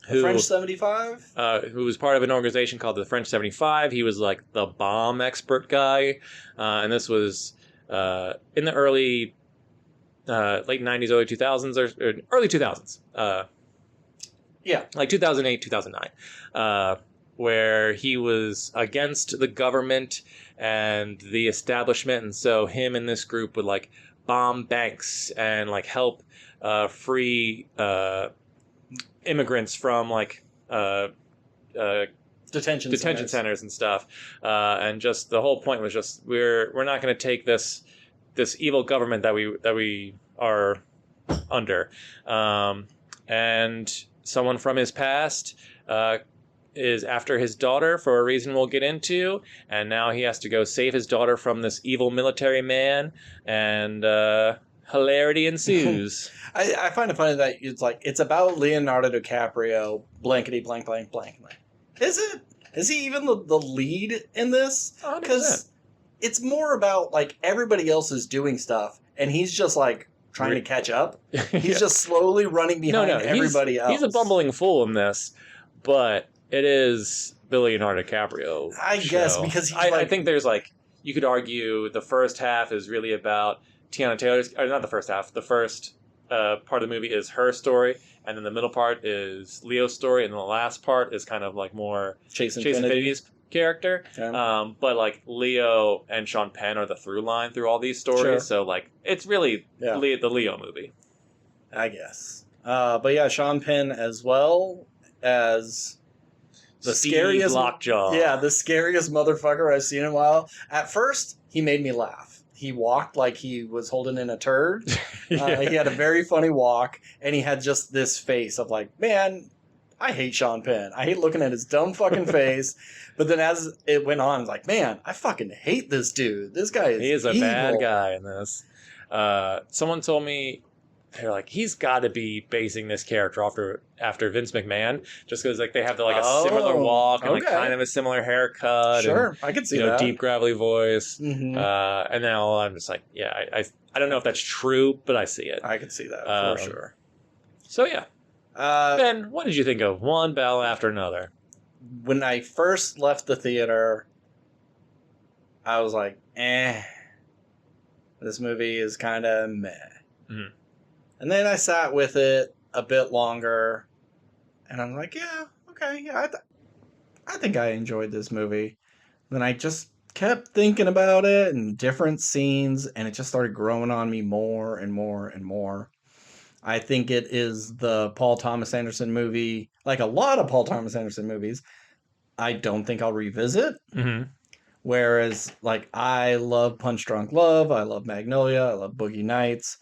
French 75? Who was part of an organization called the French 75. He was like the bomb expert guy. And this was in the early, late 90s, early 2000s, or early 2000s. Like 2008, 2009. Where he was against the government and the establishment. And so him and this group would like bomb banks and like help free immigrants from like detention centers and stuff, and just the whole point was just we're not going to take this evil government that we are under, and someone from his past is after his daughter for a reason we'll get into, and now he has to go save his daughter from this evil military man, and hilarity ensues. I find it funny that it's about Leonardo DiCaprio, blankety blank blank blank. Is it? Is he even the lead in this? Because it's more about like everybody else is doing stuff, and he's just like trying to catch up. He's just slowly running behind everybody else. He's a bumbling fool in this, but it is the Leonardo DiCaprio I guess, because he's I think there's like you could argue the first half is really about Tiana Taylor's, or not the first half, the first part of the movie is her story, and then the middle part is Leo's story, and then the last part is kind of like more Chase Chase Infinity. Infinity's character. Yeah. But like Leo and Sean Penn are the through line through all these stories, Sure. so like it's really Yeah. the Leo movie. I guess. But yeah, Sean Penn as well as the Steve scariest Lockjaw. Yeah, the scariest motherfucker I've seen in a while. At first, he made me laugh. He walked like he was holding in a turd. Yeah. He had a very funny walk, and he had just this face of like, man, I hate Sean Penn. I hate looking at his dumb fucking face. But then as it went on, it's like, man, I fucking hate this dude. This guy is He is a evil. bad guy in this. Someone told me, they're like, he's got to be basing this character after Vince McMahon, just because like they have a similar walk and like kind of a similar haircut. Sure, and, I could see that. Deep gravelly voice. Mm-hmm. And now I'm just like, yeah, I don't know if that's true, but I see it. I could see that for sure. So yeah. Ben, what did you think of one battle after another? When I first left the theater, I was like, this movie is kind of meh. Mm-hmm. And then I sat with it a bit longer, and I'm like, yeah, okay, yeah, I think I enjoyed this movie. Then I just kept thinking about it and different scenes, and it just started growing on me more and more and more. I think it is the Paul Thomas Anderson movie, like a lot of Paul Thomas Anderson movies, I don't think I'll revisit. Mm-hmm. Whereas, like, I love Punch Drunk Love, I love Magnolia, I love Boogie Nights,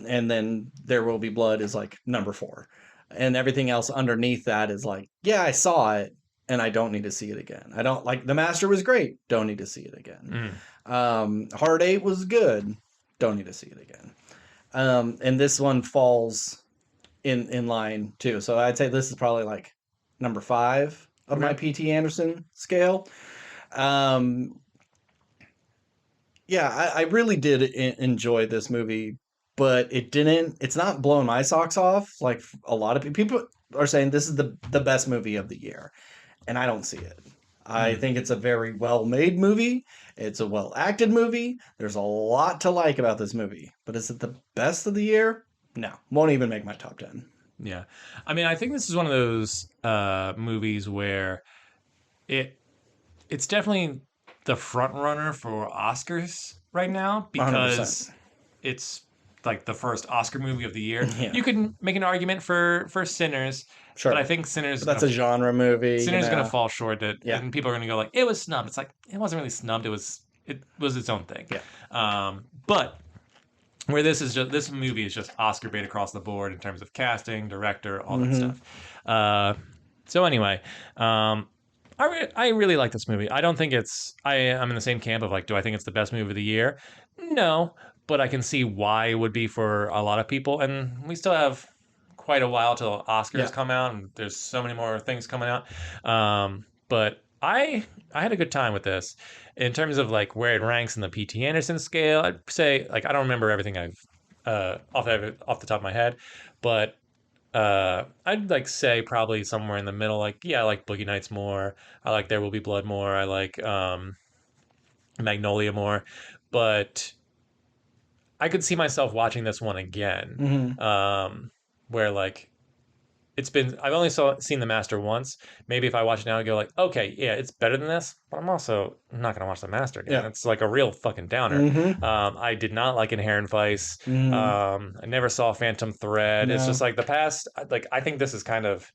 and then There Will Be Blood is like number 4. And everything else underneath that is like, yeah, I saw it, and I don't need to see it again. I don't like The Master was great, don't need to see it again. Hard 8 was good, don't need to see it again. And this one falls in line too. So I'd say this is probably like number 5 of my P.T. Anderson scale. Yeah, I really did enjoy this movie, but it's not blowing my socks off. Like a lot of people are saying this is the best movie of the year, and I don't see it. I think it's a very well-made movie. It's a well-acted movie. There's a lot to like about this movie, but is it the best of the year? No, won't even make my top 10. Yeah. I mean, I think this is one of those movies where it's definitely the front runner for Oscars right now because 100%. It's like the first Oscar movie of the year. Yeah. You can make an argument for Sinners, Sure. but I think Sinners But that's a genre movie. Sinners going to fall short. Yeah. And people are going to go like, it was snubbed. It's like it wasn't really snubbed. It was its own thing. Yeah. But where this movie is just Oscar bait across the board in terms of casting, director, all that stuff. So anyway, I really like this movie. I don't think I'm in the same camp of like, do I think it's the best movie of the year? No, but I can see why it would be for a lot of people. And we still have quite a while till Oscars come out, and there's so many more things coming out. But I had a good time with this. In terms of like where it ranks in the P.T. Anderson scale, I'd say like I don't remember everything I've off the top of my head, but I'd like say probably somewhere in the middle. Like I like Boogie Nights more. I like There Will Be Blood more. I like Magnolia more, but I could see myself watching this one again. Where like I've only seen The Master once. Maybe if I watch it now, I go like, okay, yeah, it's better than this, but I'm also not gonna watch The Master again. It's like a real fucking downer. I did not like Inherent Vice. I never saw Phantom Thread. No. It's just like the past. Like I think this is kind of,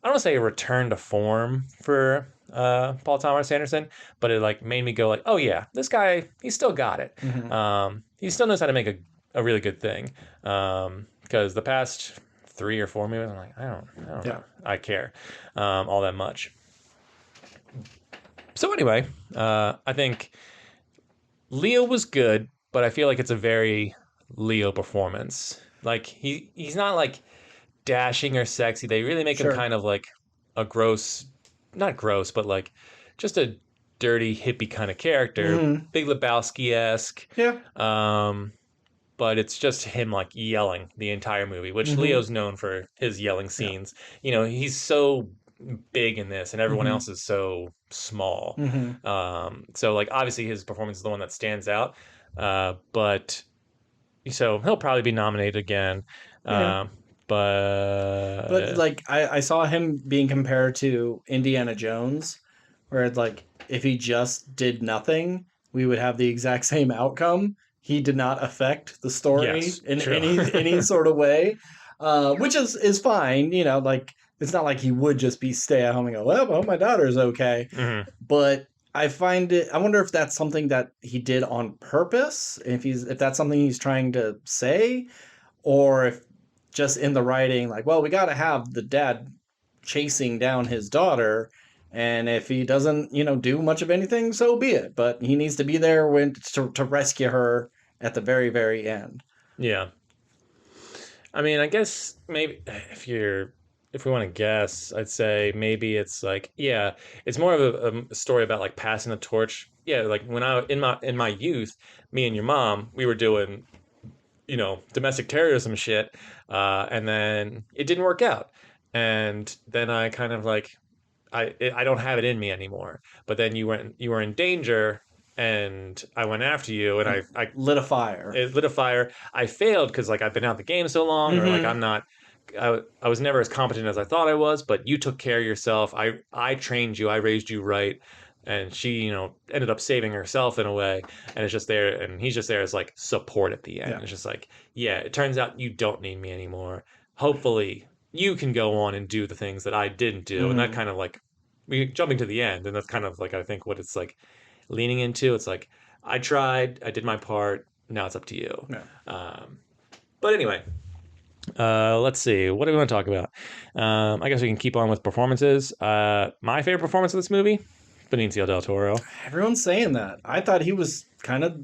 I don't want to say a return to form for Paul Thomas Anderson, but it like made me go like, oh yeah, this guy, he still got it. He still knows how to make a really good thing. Because the past 3 or 4 movies, I'm like, I don't know. I care all that much. So anyway, I think Leo was good, but I feel like it's a very Leo performance. Like he's not like dashing or sexy. They really make him kind of like a gross, not gross, but like just a dirty hippie kind of character, Big Lebowski-esque. Yeah. But it's just him like yelling the entire movie, which Leo's known for his yelling scenes. You know, he's so big in this, and everyone Mm-hmm. else is so small. Mm-hmm. So like obviously his performance is the one that stands out, but so he'll probably be nominated again. Yeah. Um, But but like I saw him being compared to Indiana Jones, where it's like if he just did nothing, we would have the exact same outcome. He did not affect the story yes, in true. any sort of way, which is fine. You know, like it's not like he would just be stay at home and go, well, I hope my daughter's okay. Hmm. But I find it. I wonder if that's something that he did on purpose. If that's something he's trying to say, or if just in the writing, like, well, we got to have the dad chasing down his daughter, and if he doesn't, do much of anything, so be it. But he needs to be there when to rescue her at the very, very end. Yeah. I mean, I guess maybe if we want to guess, I'd say maybe it's like, yeah, it's more of a story about like passing the torch. Yeah, like when I in my youth, me and your mom, we were doing domestic terrorism shit, and then it didn't work out, and then I kind of like I don't have it in me anymore. But then you were in danger, and I went after you, and And I lit a fire. it lit a fire. I failed because like I've been out of the game so long, or like Mm-hmm. I'm not. I was never as competent as I thought I was, but you took care of yourself. I trained you. I raised you right, and she ended up saving herself in a way. And it's just there, and he's just there as like support at the end. Yeah. It's just like, yeah, it turns out you don't need me anymore. Hopefully, you can go on and do the things that I didn't do, and that Mm-hmm. kind of like we jumping to the end, and that's kind of like I think what it's like leaning into. It's like I tried, I did my part. Now it's up to you. Yeah. Um, but anyway, let's see. What do we want to talk about? I guess we can keep on with performances. My favorite performance of this movie, Benicio del Toro. Everyone's saying that. I thought he was kind of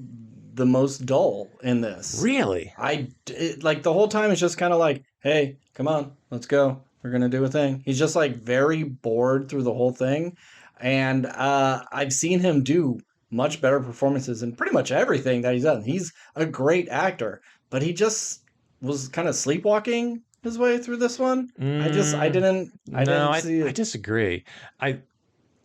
the most dull in this. Really? Like the whole time it's just kind of like, hey, come on, let's go. We're gonna do a thing. He's just like very bored through the whole thing, and I've seen him do much better performances in pretty much everything that he's done. He's a great actor, but he just was kind of sleepwalking his way through this one. Mm, I no, didn't see I it. disagree. I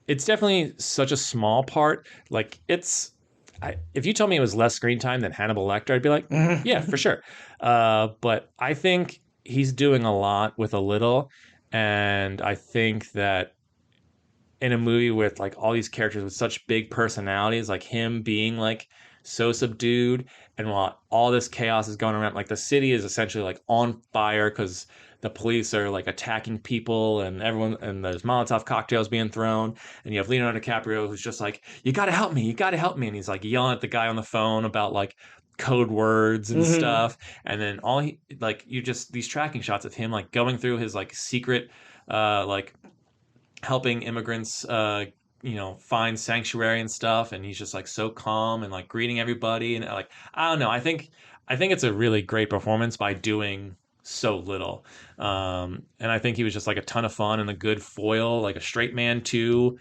It's definitely such a small part. Like if you told me it was less screen time than Hannibal Lecter, I'd be like, yeah, for sure. But I think he's doing a lot with a little, and I think that in a movie with like all these characters with such big personalities, like him being like so subdued, and while all this chaos is going around, like the city is essentially like on fire because the police are like attacking people, and everyone, and there's Molotov cocktails being thrown, and you have Leonardo DiCaprio who's just like, "You got to help me, you got to help me," and he's like yelling at the guy on the phone about like code words and Hmm. stuff, and then all he like you just these tracking shots of him like going through his like secret like helping immigrants find sanctuary and stuff, and he's just like so calm and like greeting everybody, and like I don't know, I think it's a really great performance by doing so little. And I think he was just like a ton of fun and a good foil, like a straight man to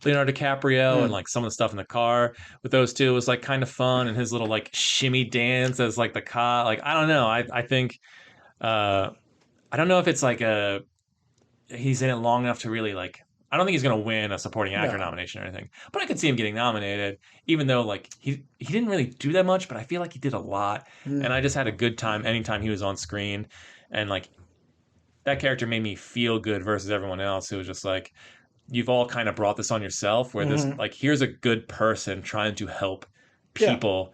Leonardo DiCaprio, and Mm. like some of the stuff in the car with those two was like kind of fun, and his little like shimmy dance as like the car, like I don't know, I think uh I don't know if it's like a he's in it long enough to really like. I don't think he's gonna win a supporting actor No. nomination or anything, but I could see him getting nominated, even though like he didn't really do that much, but I feel like he did a lot, and Mm. I just had a good time anytime he was on screen, and like that character made me feel good versus everyone else who was just like, you've all kind of brought this on yourself, where this Hmm. like here's a good person trying to help Yeah. people,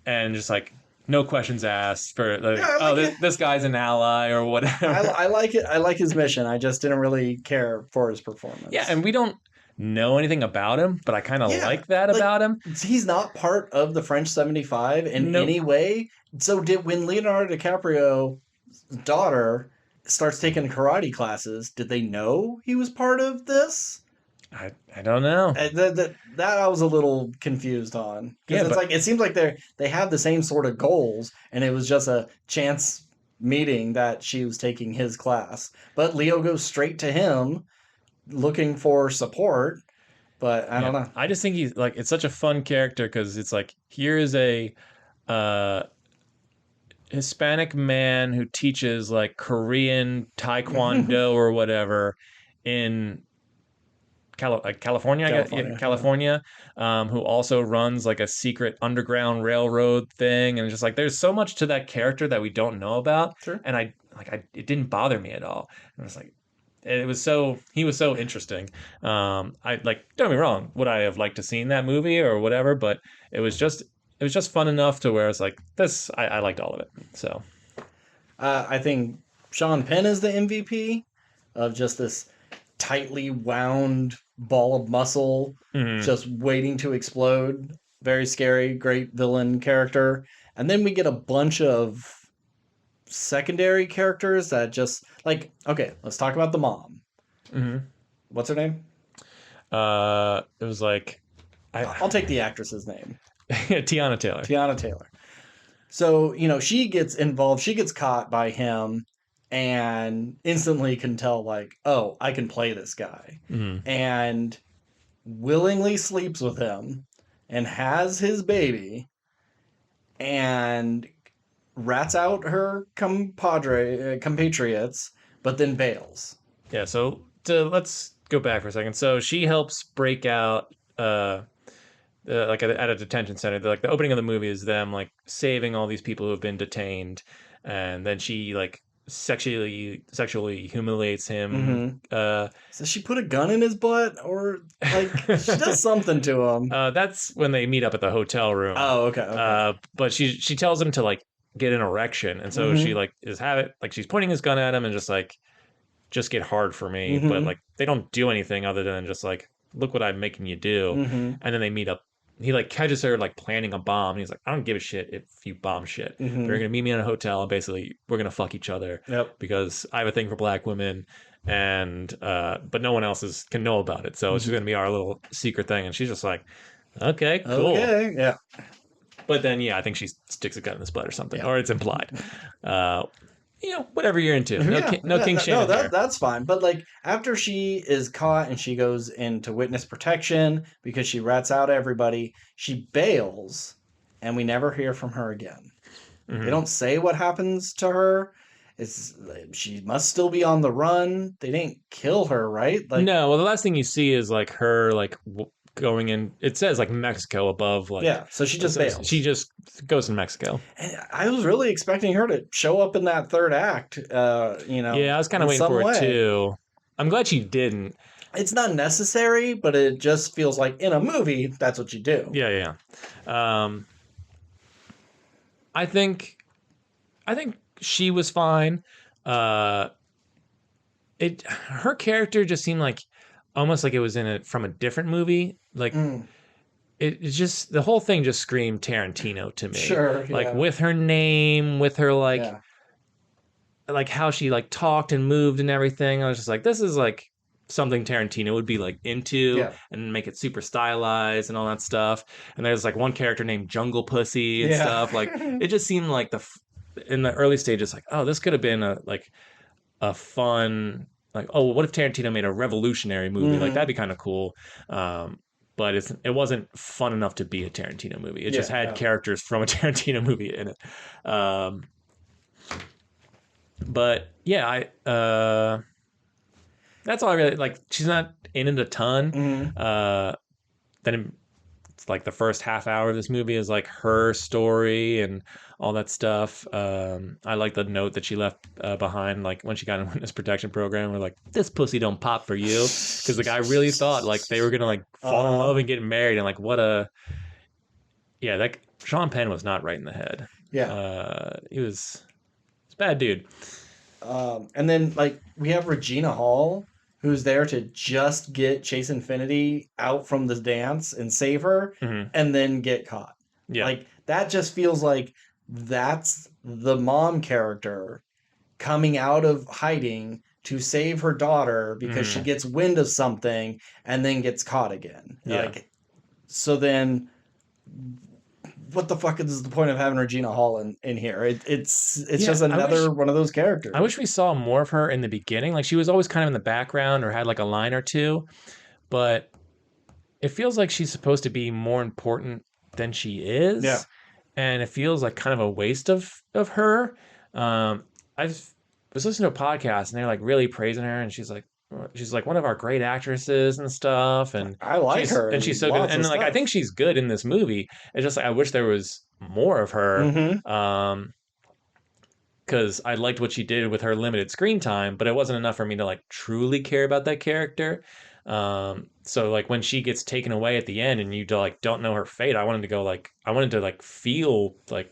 and just like no questions asked for Yeah, like, I oh, like it. this guy's an ally or whatever. I like it. I like his mission. I just didn't really care for his Yeah, performance. and we don't know anything about him, but I kind of Yeah, like that like about him. he's not part of the French 75 in Nope. any way. So did when Leonardo DiCaprio's daughter starts taking karate classes, did they know he was part of this? I don't know. That I was a little confused on because Yeah, it's but like it seems like they have the same sort of goals, and it was just a chance meeting that she was taking his class. But Leo goes straight to him looking for support. But I yeah, don't know. I just think he's like it's such a fun character because it's like here is a uh Hispanic man who teaches like Korean Taekwondo or whatever in California, I guess, California. California, who also runs like a secret underground railroad thing, and just like there's so much to that character that we don't know about, Sure. and it didn't bother me at all. And it's like it was so he was so interesting. I like don't get me wrong, would I have liked to seen that movie or whatever, but it was just fun enough to where it's like this. I liked all of it. So I think Sean Penn is the MVP of just this tightly wound ball of muscle mhm. just waiting to explode. Very scary, great villain character. And then we get a bunch of secondary characters that just like okay, let's talk about the mom. Mhm. What's her name? It was like I'll take the actress's name. Tiana Taylor. Tiana Taylor. So, she gets involved, she gets caught by him and instantly can tell, like, oh, I can play this guy. Mhm. And willingly sleeps with him and has his baby and rats out her compatriots, but then bails. Yeah, so let's go back for a second. So she helps break out, like at a detention center. Like the opening of the movie is them like saving all these people who have been detained, and then she like sexually humiliates him. So she put a gun in his butt, or like she does something to him. That's when they meet up at the hotel room. Oh, okay. But she tells him to like get an erection, and so she like is have it like she's pointing his gun at him and just get hard for me. But like they don't do anything other than just like look what I'm making you do, and then they meet up. He like catches her like planning a bomb. And he's like, I don't give a shit if you bomb shit. They're gonna meet me in a hotel and basically we're gonna fuck each other. Yep. Because I have a thing for black women, and but no one else can know about it. So it's just gonna be our little secret thing. And she's just like, okay, cool. Okay, yeah. But then yeah, I think she sticks a gun in his butt or something, Yeah. or it's implied. Whatever you're into. No king shaming here. That's fine. But like after she is caught and she goes into witness protection because she rats out everybody, she bails, and we never hear from her again. They don't say what happens to her. She must still be on the run. They didn't kill her, right? Like No, well, the last thing you see is like her like going in. It says like Mexico above, like yeah. So she just bails. She just goes to Mexico. And I was really expecting her to show up in that third act. Yeah, I was kind of waiting for it too. I'm glad she didn't. It's not necessary, but it just feels like in a movie that's what you do. Yeah. I think she was fine. Her character just seemed like almost like it was from a different movie. Like it's just the whole thing just screamed Tarantino to me. Sure, like with her name, with her like how she like talked and moved and everything. I was just like, this is like something Tarantino would be like into and make it super stylized and all that stuff. And there's like one character named Jungle Pussy and stuff. Like it just seemed like in the early stages, like, oh, this could have been a fun, like, oh, what if Tarantino made a revolutionary movie? Like that'd be kind of cool. But it wasn't fun enough to be a Tarantino movie. It just had characters from a Tarantino movie in it. But yeah, that's all I really like. She's not in it a ton. Then it's like the first half hour of this movie is like her story and all that stuff. I like the note that she left behind, like when she got in witness protection program. We're like, this pussy don't pop for you, because the guy really thought like they were gonna like fall in love and get married, and like that Sean Penn was not right in the head. He's a bad dude. And then like we have Regina Hall, who's there to just get Chase Infinity out from the dance and save her, and then get caught. Yeah. Like that just feels like that's the mom character coming out of hiding to save her daughter because she gets wind of something and then gets caught again. Yeah. Like, so then what the fuck is the point of having Regina Hall in here? It's just another one of those characters. I wish we saw more of her in the beginning. Like she was always kind of in the background or had like a line or two, but it feels like she's supposed to be more important than she is. Yeah. And it feels like kind of a waste of her. I was listening to a podcast and they're like really praising her, and she's like, she's like one of our great actresses and stuff, and I like her she's in so good, lots of and like I stuff. think she's good in this movie. It's just like I wish there was more of her. Mm-hmm. Because I liked what she did with her limited screen time, but it wasn't enough for me to like truly care about that character. So like when she gets taken away at the end and you like don't know her fate, I wanted to like feel like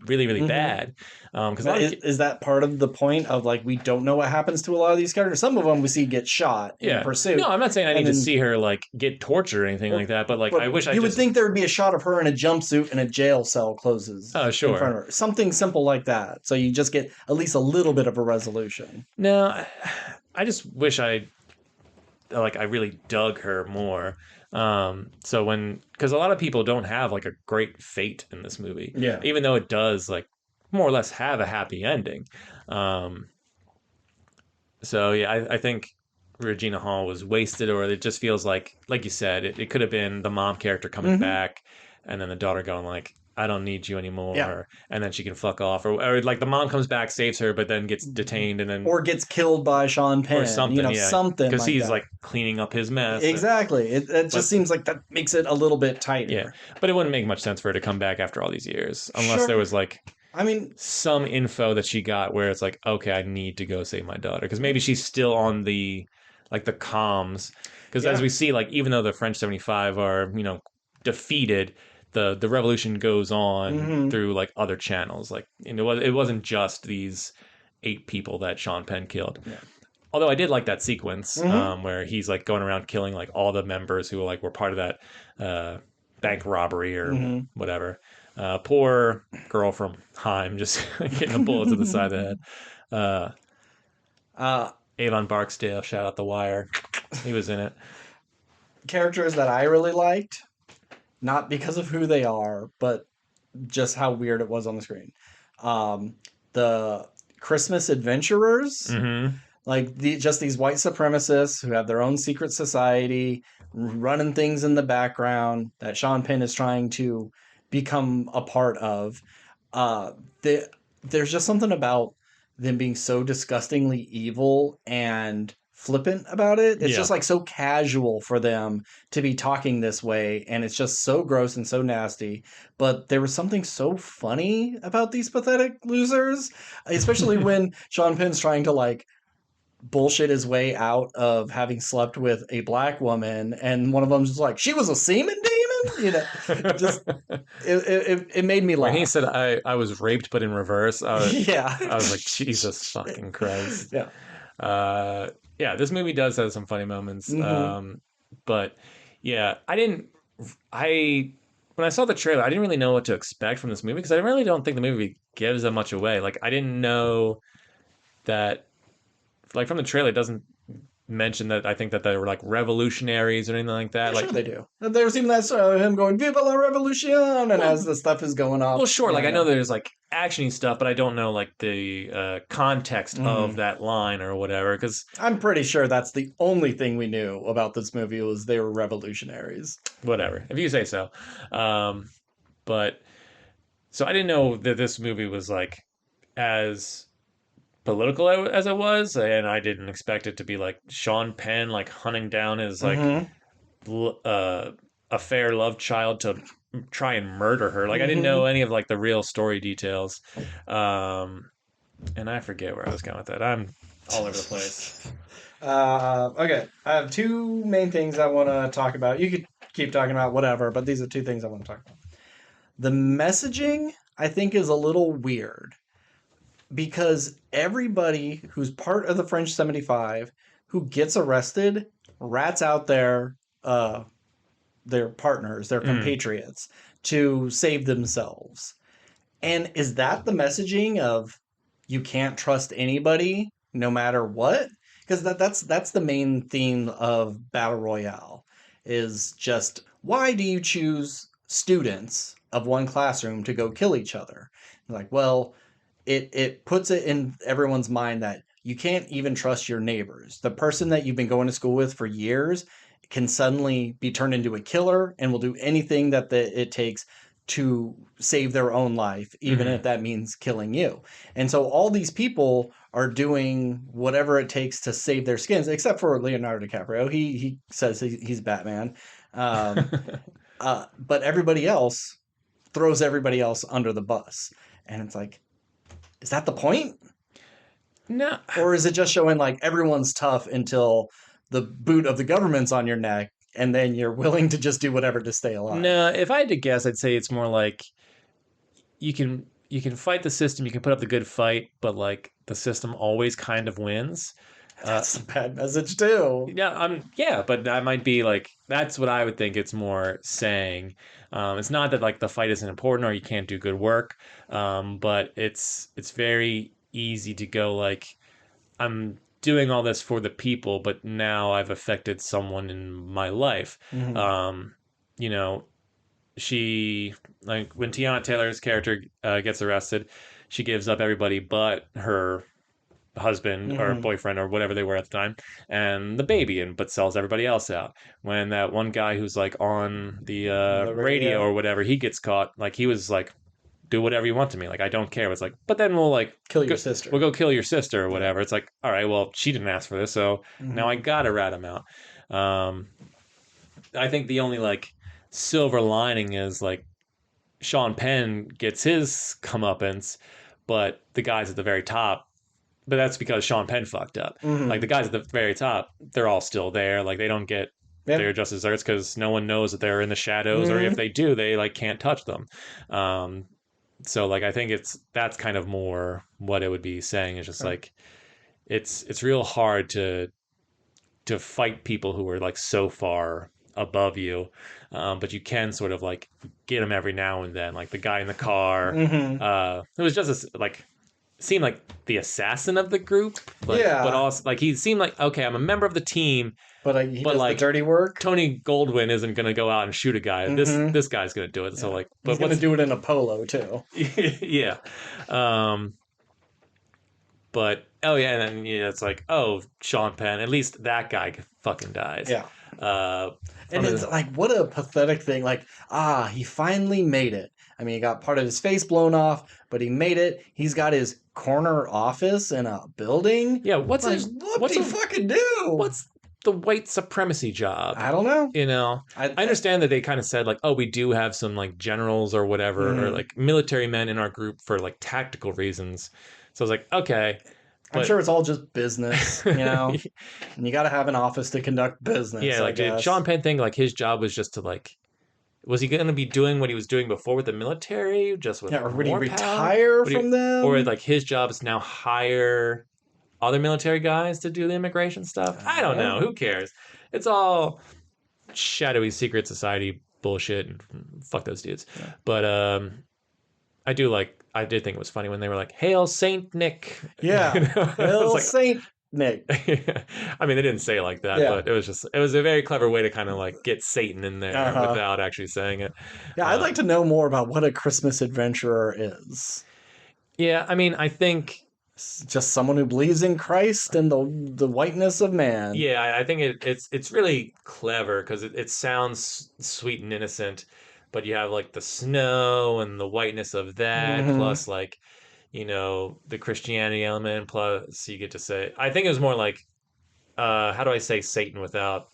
really really Mm-hmm. bad. Because a But lot of is that part of the point of like we don't know what happens to a lot of these characters? Some of them we see get shot in yeah, no, pursuit, I'm not saying I and need to then see her like get tortured or anything like that, but like I but wish I you would just think there would be a shot of her in a jumpsuit and a jail cell closes in front sure. of her, something simple like that. So you just get at least a little bit of a resolution. No, I just wish I really dug her more. So when because a lot of people don't have like a great fate in this movie, Yeah. even though it does like more or less have a happy ending. Um, so yeah, I think Regina Hall was wasted, or it just feels like you said, it could have been the mom character coming Mm-hmm. back, and then the daughter going like, "I don't need you Yeah. anymore," and then she can fuck off, or like the mom comes back, saves her, but then gets detained, and then Or gets killed by Sean or Penn, something, yeah, something because like he's that. like cleaning up his mess, Exactly. It just but seems like that makes it a little bit yeah, tighter. but it wouldn't make much sense for her to come back after all these years, unless there Sure. was like I mean, some info that she got where it's like, okay, I need to go save my daughter because maybe she's still on the like the comms. Because as yeah. we see, like even though the French 75 are defeated, the revolution goes on Mm-hmm. through like other channels. Like it wasn't just these 8 people that Sean Penn killed. Yeah. Although I did like that sequence Mm-hmm. where he's like going around killing like all the members who like were part of that bank robbery or Mm-hmm. whatever. Poor girl from Heim just getting a bullet to the side of the head. Uh, uh, Avon Barksdale, shout out The Wire. He was in it. Characters that I really liked, not because of who they are, but just how weird it was on the screen. Um, the Christmas adventurers, Mm-hmm. like just these white supremacists who have their own secret society, running things in the background that Sean Penn is trying to become a part of. Uh, the, there's just something about them being so disgustingly evil and flippant about it. It's Yeah. just like so casual for them to be talking this way, and it's just so gross and so nasty. But there was something so funny about these pathetic losers, especially when Sean Penn's trying to like bullshit his way out of having slept with a black woman, and one of them's just like, she was a semen demon, just it made me When he laugh. said I was raped but in reverse, Yeah. I was like, Jesus fucking Christ. Yeah. Uh, yeah, this movie does have some funny moments. Hmm. But yeah, I when I saw the trailer, I didn't really know what to expect from this movie because I really don't think the movie gives that much away. Like I didn't know that like from the trailer it doesn't mention that I think that they were like revolutionaries or anything like that. Yeah, Like sure they do. There's even that story of him going "Viva la Revolution," and as well, the stuff is going off. well, sure. Yeah, Like I I know know. there's like actiony stuff, but I don't know like the context of Hmm. that line or whatever. Because I'm pretty sure that's the only thing we knew about this movie was they were revolutionaries. whatever, if you say so. Um, but so I didn't know that this movie was like as political as it was, and I didn't expect it to be like Sean Penn like hunting down his like Hmm. affair love child to try and murder her. Like I didn't know Hmm. any of like the real story details. Um, and I forget where I was going with that. I'm all over the place. Okay, I have two main things I want to talk about. You could keep talking about whatever, but these are two things I want to talk about. The messaging, I think, is a little weird because everybody who's part of the French 75 who gets arrested rats out their partners, their Mm. compatriots to save themselves. And is that the messaging of you can't trust anybody no matter what? Because that's the main theme of Battle Royale is just why do you choose students of one classroom to go kill each other? Like, well, it puts it in everyone's mind that you can't even trust your neighbors. The person that you've been going to school with for years can suddenly be turned into a killer and will do anything that it takes to save their own life, even if that means killing you. And so all these people are doing whatever it takes to save their skins, except for Leonardo DiCaprio. He says he's Batman. Um, but everybody else throws everybody else under the bus. And it's like, is that the point? No. Or is it just showing like everyone's tough until the boot of the government's on your neck and then you're willing to just do whatever to stay alive? No, if I had to guess, I'd say it's more like you can fight the system, you can put up the good fight, but like the system always kind of wins. That's a bad message too. Yeah, but that might be like that's what I would think it's more saying. It's not that like the fight isn't important or you can't do good work, but it's very easy to go like I'm doing all this for the people, but now I've affected someone in my life. You know, she like when Tiana Taylor's character gets arrested, she gives up everybody but her husband or boyfriend or whatever they were at the time and the baby and but sells everybody else out. When that one guy who's like on the radio or whatever, he gets caught, like he was like, do whatever you want to me, like I don't care. It's like, but then we'll like kill your sister. We'll go kill your sister or whatever. It's like, all right, well she didn't ask for this, so now I gotta rat him out. I think the only like silver lining is like Sean Penn gets his comeuppance, but the guys at the very top, but that's because Sean Penn fucked up. Like the guys at the very top, they're all still there. Like they don't get their just desserts because no one knows that they're in the shadows, or if they do, they like can't touch them. So like I think that's kind of more what it would be saying is just like it's real hard to fight people who are like so far above you, but you can sort of like get them every now and then, like the guy in the car. It was just like seemed like the assassin of the group, but also like he seemed like, okay, I'm a member of the team, but he does like the dirty work. Tony Goldwyn isn't going to go out and shoot a guy. This guy's going to do it. So like, but he's going to do it in a polo too. Yeah. But and then it's like, oh, Sean Penn, at least that guy fucking dies. Yeah. And it's like, what a pathetic thing. Like, he finally made it. I mean, he got part of his face blown off, but he made it. He's got his corner office in a building. Yeah, what's he fucking do? What's the white supremacy job? I don't know. You know, I understand that they kind of said like, oh, we do have some like generals or whatever, or like military men in our group for like tactical reasons. So I was like, okay. I'm sure it's all just business, you know? And you got to have an office to conduct business. Yeah, like dude, Sean Penn thing, like his job was just to like, was he going to be doing what he was doing before with the military? Just with or would he retire from them? Or like his job is now hire other military guys to do the immigration stuff? I don't know. Who cares? It's all shadowy secret society bullshit, and fuck those dudes. Yeah. But I did think it was funny when they were like, "Hail Saint Nick." Yeah. Hail like, Saint Nick. I mean, they didn't say it like that, but it was a very clever way to kind of like get Satan in there without actually saying it. Yeah, I'd like to know more about what a Christmas adventurer is. Yeah, I mean, I think just someone who believes in Christ and the whiteness of man. Yeah, I think it's really clever because it sounds sweet and innocent, but you have like the snow and the whiteness of that, plus like, you know, the Christianity element, plus you get to say, I think it was more like, how do I say Satan without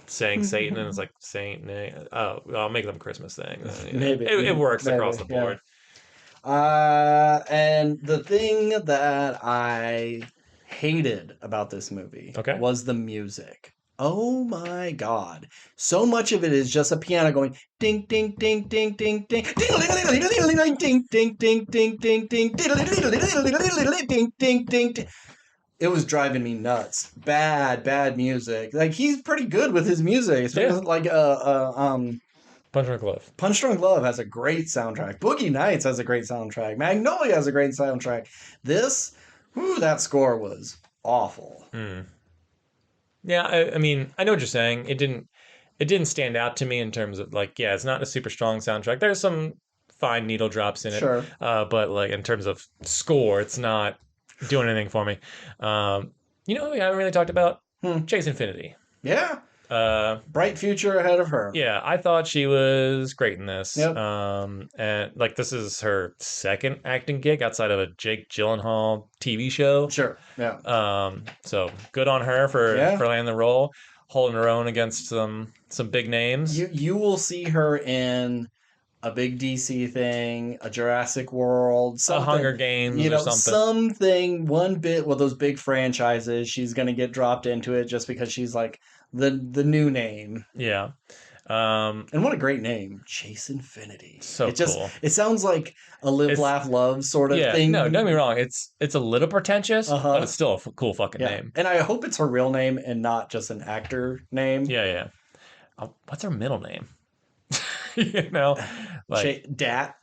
saying Satan? And it's like Saint, I'll make them Christmas thing. Maybe it works across the board. And the thing that I hated about this movie was the music. Oh my God. So much of it is just a piano going ding, ding, ding, ding, ding, ding, ding, ding, ding, ding, ding, ding, ding, ding, ding, ding. It was driving me nuts. Bad music. Like, he's pretty good with his music. Especially like Punch Drunk Love. Punch Drunk Love has a great soundtrack. Boogie Nights has a great soundtrack. Magnolia has a great soundtrack. This, that score was awful. Yeah, I mean, I know what you're saying. It didn't stand out to me in terms of like, yeah, it's not a super strong soundtrack. There's some fine needle drops in it. Sure. But like in terms of score, it's not doing anything for me. You know what we haven't really talked about? Chase Infinity. Yeah. Bright future ahead of her. Yeah, I thought she was great in this. Yep. And like this is her second acting gig outside of a Jake Gyllenhaal TV show. Sure. Yeah. So good on her Yeah. for landing the role, holding her own against some big names. You will see her in a big DC thing, a Jurassic World, A Hunger something. Games or something. Something, one bit with those big franchises. She's gonna get dropped into it just because she's like the new name. Yeah. And what a great name, Chase Infinity. So cool. It sounds like a live, laugh, love sort of thing. No, don't get me wrong. It's a little pretentious, but it's still a cool fucking name. And I hope it's her real name and not just an actor name. Yeah. What's her middle name? You know, like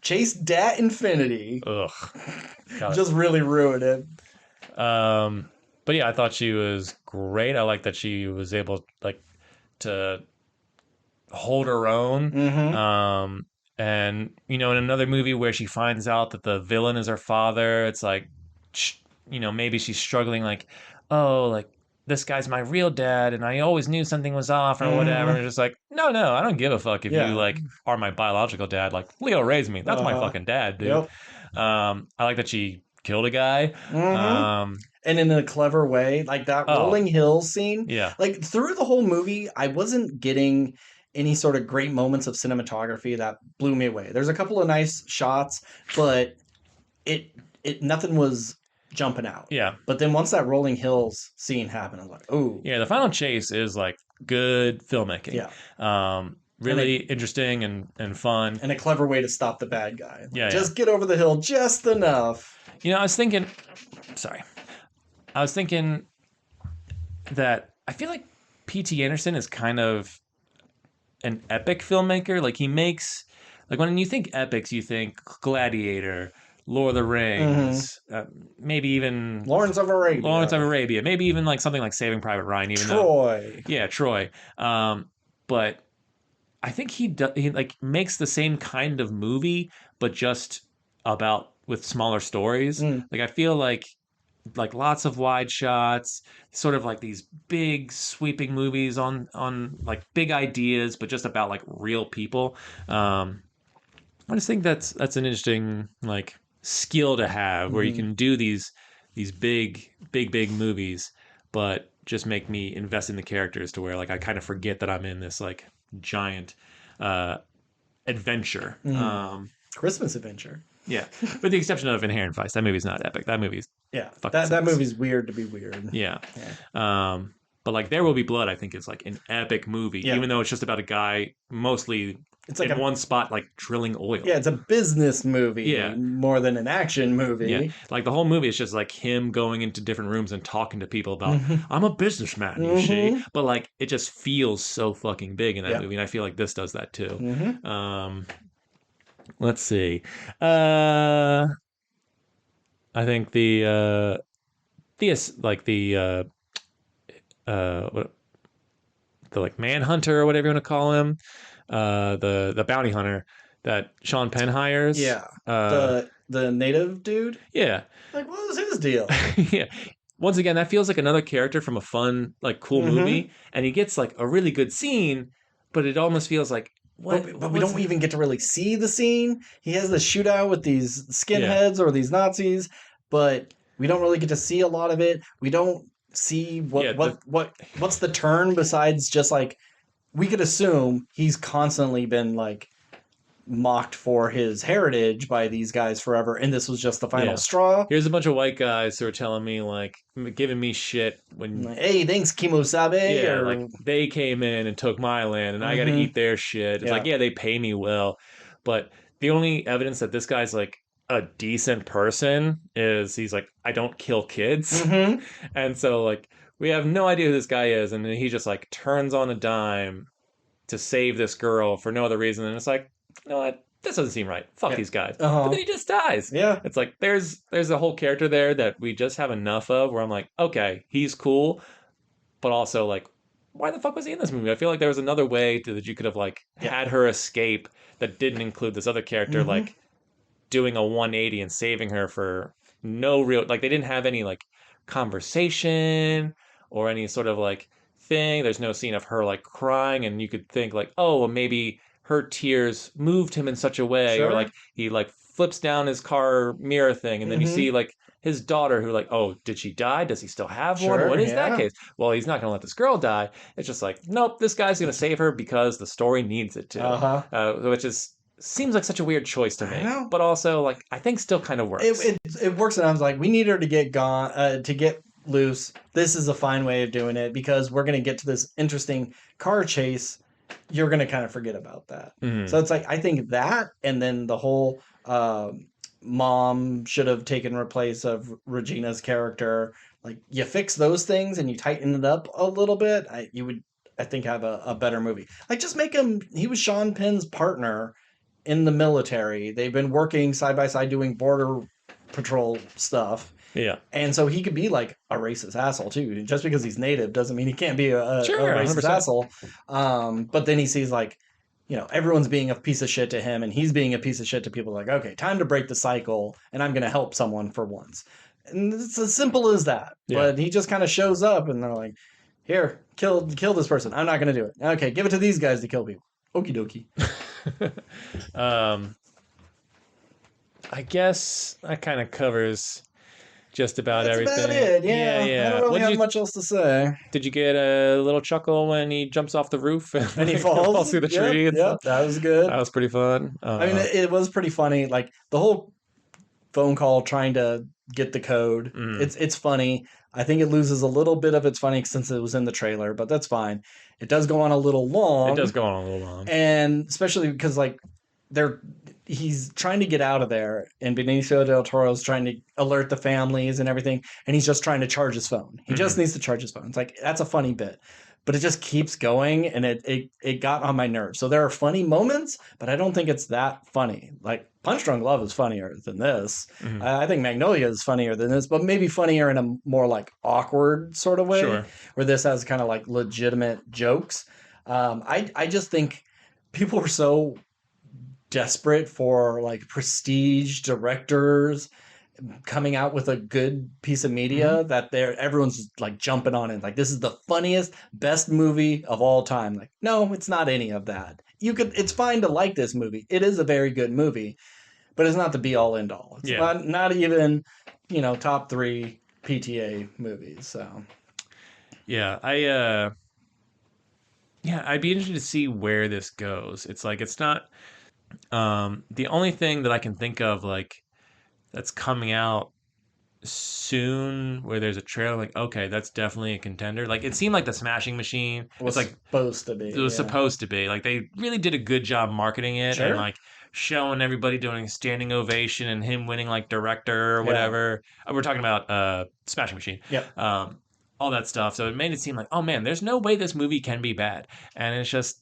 Chase Dat Infinity. Ugh, just really ruined it. But yeah, I thought she was great. I like that she was able like to hold her own. Mm-hmm. And you know, in another movie where she finds out that the villain is her father, it's like, you know, maybe she's struggling, like, oh, like this guy's my real dad, and I always knew something was off or whatever. And just like, no, I don't give a fuck if you like are my biological dad. Like Leo raised me. That's my fucking dad, dude. Yep. I like that she killed a guy. And in a clever way, like that rolling hills scene. Yeah. Like through the whole movie, I wasn't getting any sort of great moments of cinematography that blew me away. There's a couple of nice shots, but it nothing was jumping out. Yeah. But then once that rolling hills scene happened, I was like, oh. Yeah, the final chase is like good filmmaking. Yeah. Really interesting and fun. And a clever way to stop the bad guy. Like, Yeah. Just get over the hill just enough. You know, I was thinking that I feel like P.T. Anderson is kind of an epic filmmaker. Like he makes, like when you think epics, you think Gladiator, Lord of the Rings, maybe even Lawrence of Arabia. Maybe even like something like Saving Private Ryan. Even Troy. Troy. But I think he like makes the same kind of movie, but just about with smaller stories. Like I feel like lots of wide shots, sort of like these big sweeping movies on like big ideas, but just about like real people. I just think that's an interesting like skill to have, where you can do these big movies, but just make me invest in the characters to where like I kind of forget that I'm in this like giant adventure. Christmas adventure. Yeah, with the exception of Inherent Vice. That movie's not epic. That movie's that movie's weird to be weird. Yeah. But like There Will Be Blood, I think is like an epic movie, even though it's just about a guy mostly it's like in one spot like drilling oil. Yeah, it's a business movie more than an action movie. Yeah, like the whole movie is just like him going into different rooms and talking to people about I'm a businessman, you see. But like it just feels so fucking big in that movie, and I feel like this does that too. Let's see. I think the like manhunter or whatever you want to call him, the bounty hunter that Sean Penn hires. Yeah. The native dude. Yeah. Like, what was his deal? Yeah. Once again, that feels like another character from a fun, like cool movie, and he gets like a really good scene, but it almost feels like. But we don't even get to really see the scene. He has the shootout with these skinheads or these Nazis, but we don't really get to see a lot of it. We don't see what's the turn besides just like we could assume he's constantly been like mocked for his heritage by these guys forever, and this was just the final straw. Here's a bunch of white guys who are telling me like giving me shit when hey, thanks Kimosabe. Yeah, like they came in and took my land and I got to eat their shit. It's like they pay me well, but the only evidence that this guy's like a decent person is he's like I don't kill kids, and so like we have no idea who this guy is, and then he just like turns on a dime to save this girl for no other reason, and it's like. You know what? This doesn't seem right. Fuck these guys. But then he just dies. Yeah. It's like there's a whole character there that we just have enough of where I'm like, okay, he's cool, but also like, why the fuck was he in this movie? I feel like there was another way that you could have like had her escape that didn't include this other character like doing a 180 and saving her for no real like they didn't have any like conversation or any sort of like anything. There's no scene of her like crying, and you could think like, oh, well, maybe her tears moved him in such a way, or Sure. like he like flips down his car mirror thing, and then you see like his daughter who like, oh, did she die? Does he still have one? Sure, What is that yeah. case? Well, he's not going to let this girl die. It's just like, nope, this guy's going to save her because the story needs it to, Uh-huh. which is seems like such a weird choice to I make, know. but also like I think still kind of works. It works, and I was like, we need her to get gone, to get loose. This is a fine way of doing it because we're going to get to this interesting car chase. You're going to kind of forget about that. Mhm. So it's like, I think that, and then the whole mom should have taken place of Regina's character. Like, you fix those things and you tighten it up a little bit, you would, I think, have a better movie. Like, just make him, he was Sean Penn's partner in the military. They've been working side by side doing border patrol stuff. Yeah. And so he could be like a racist asshole too. Just because he's native doesn't mean he can't be a Sure, racist 100%. asshole. But then he sees like, everyone's being a piece of shit to him and he's being a piece of shit to people. Like, okay, time to break the cycle and I'm going to help someone for once. And it's as simple as that. Yeah. But he just kind of shows up and they're like, here, kill this person. I'm not going to do it. Okay, give it to these guys to kill people. Okie dokie. I guess that kind of covers just about That's everything. about it. Yeah. I don't really have much else to say. Did you get a little chuckle when he jumps off the roof And he falls through the tree? Yep, Stuff? that was good. That was pretty fun. I mean, it was pretty funny. Like the whole phone call trying to get the code. It's funny. I think it loses a little bit of its funny since it was in the trailer, but that's fine. It does go on a little long. It does go on a little long, and especially because like he's trying to get out of there, and Benicio del Toro's trying to alert the families and everything, and he's just trying to charge his phone. He just needs to charge his phone. It's like, that's a funny bit, but it just keeps going, and it got on my nerves. So there are funny moments, but I don't think it's that funny. Like Punch Drunk Love is funnier than this. I think Magnolia is funnier than this, but maybe funnier in a more like awkward sort of way, Sure. where this has kind of like legitimate jokes. I just think people were so desperate for like prestige directors coming out with a good piece of media that everyone's like jumping on it. Like, this is the funniest, best movie of all time. Like, no, it's not any of that. It's fine to like this movie. It is a very good movie, but it's not the be all end all. It's not even, top 3 PTA movies. So yeah, I'd be interested to see where this goes. It's like, it's not the only thing that I can think of like that's coming out soon where there's a trailer like, okay, that's definitely a contender. Like, it seemed like the Smashing Machine was like supposed to be. It was supposed to be. Like, they really did a good job marketing it and like showing everybody doing a standing ovation and him winning like director or whatever. We're talking about Smashing Machine. Yep. All that stuff. So it made it seem like, oh man, there's no way this movie can be bad. And it's just,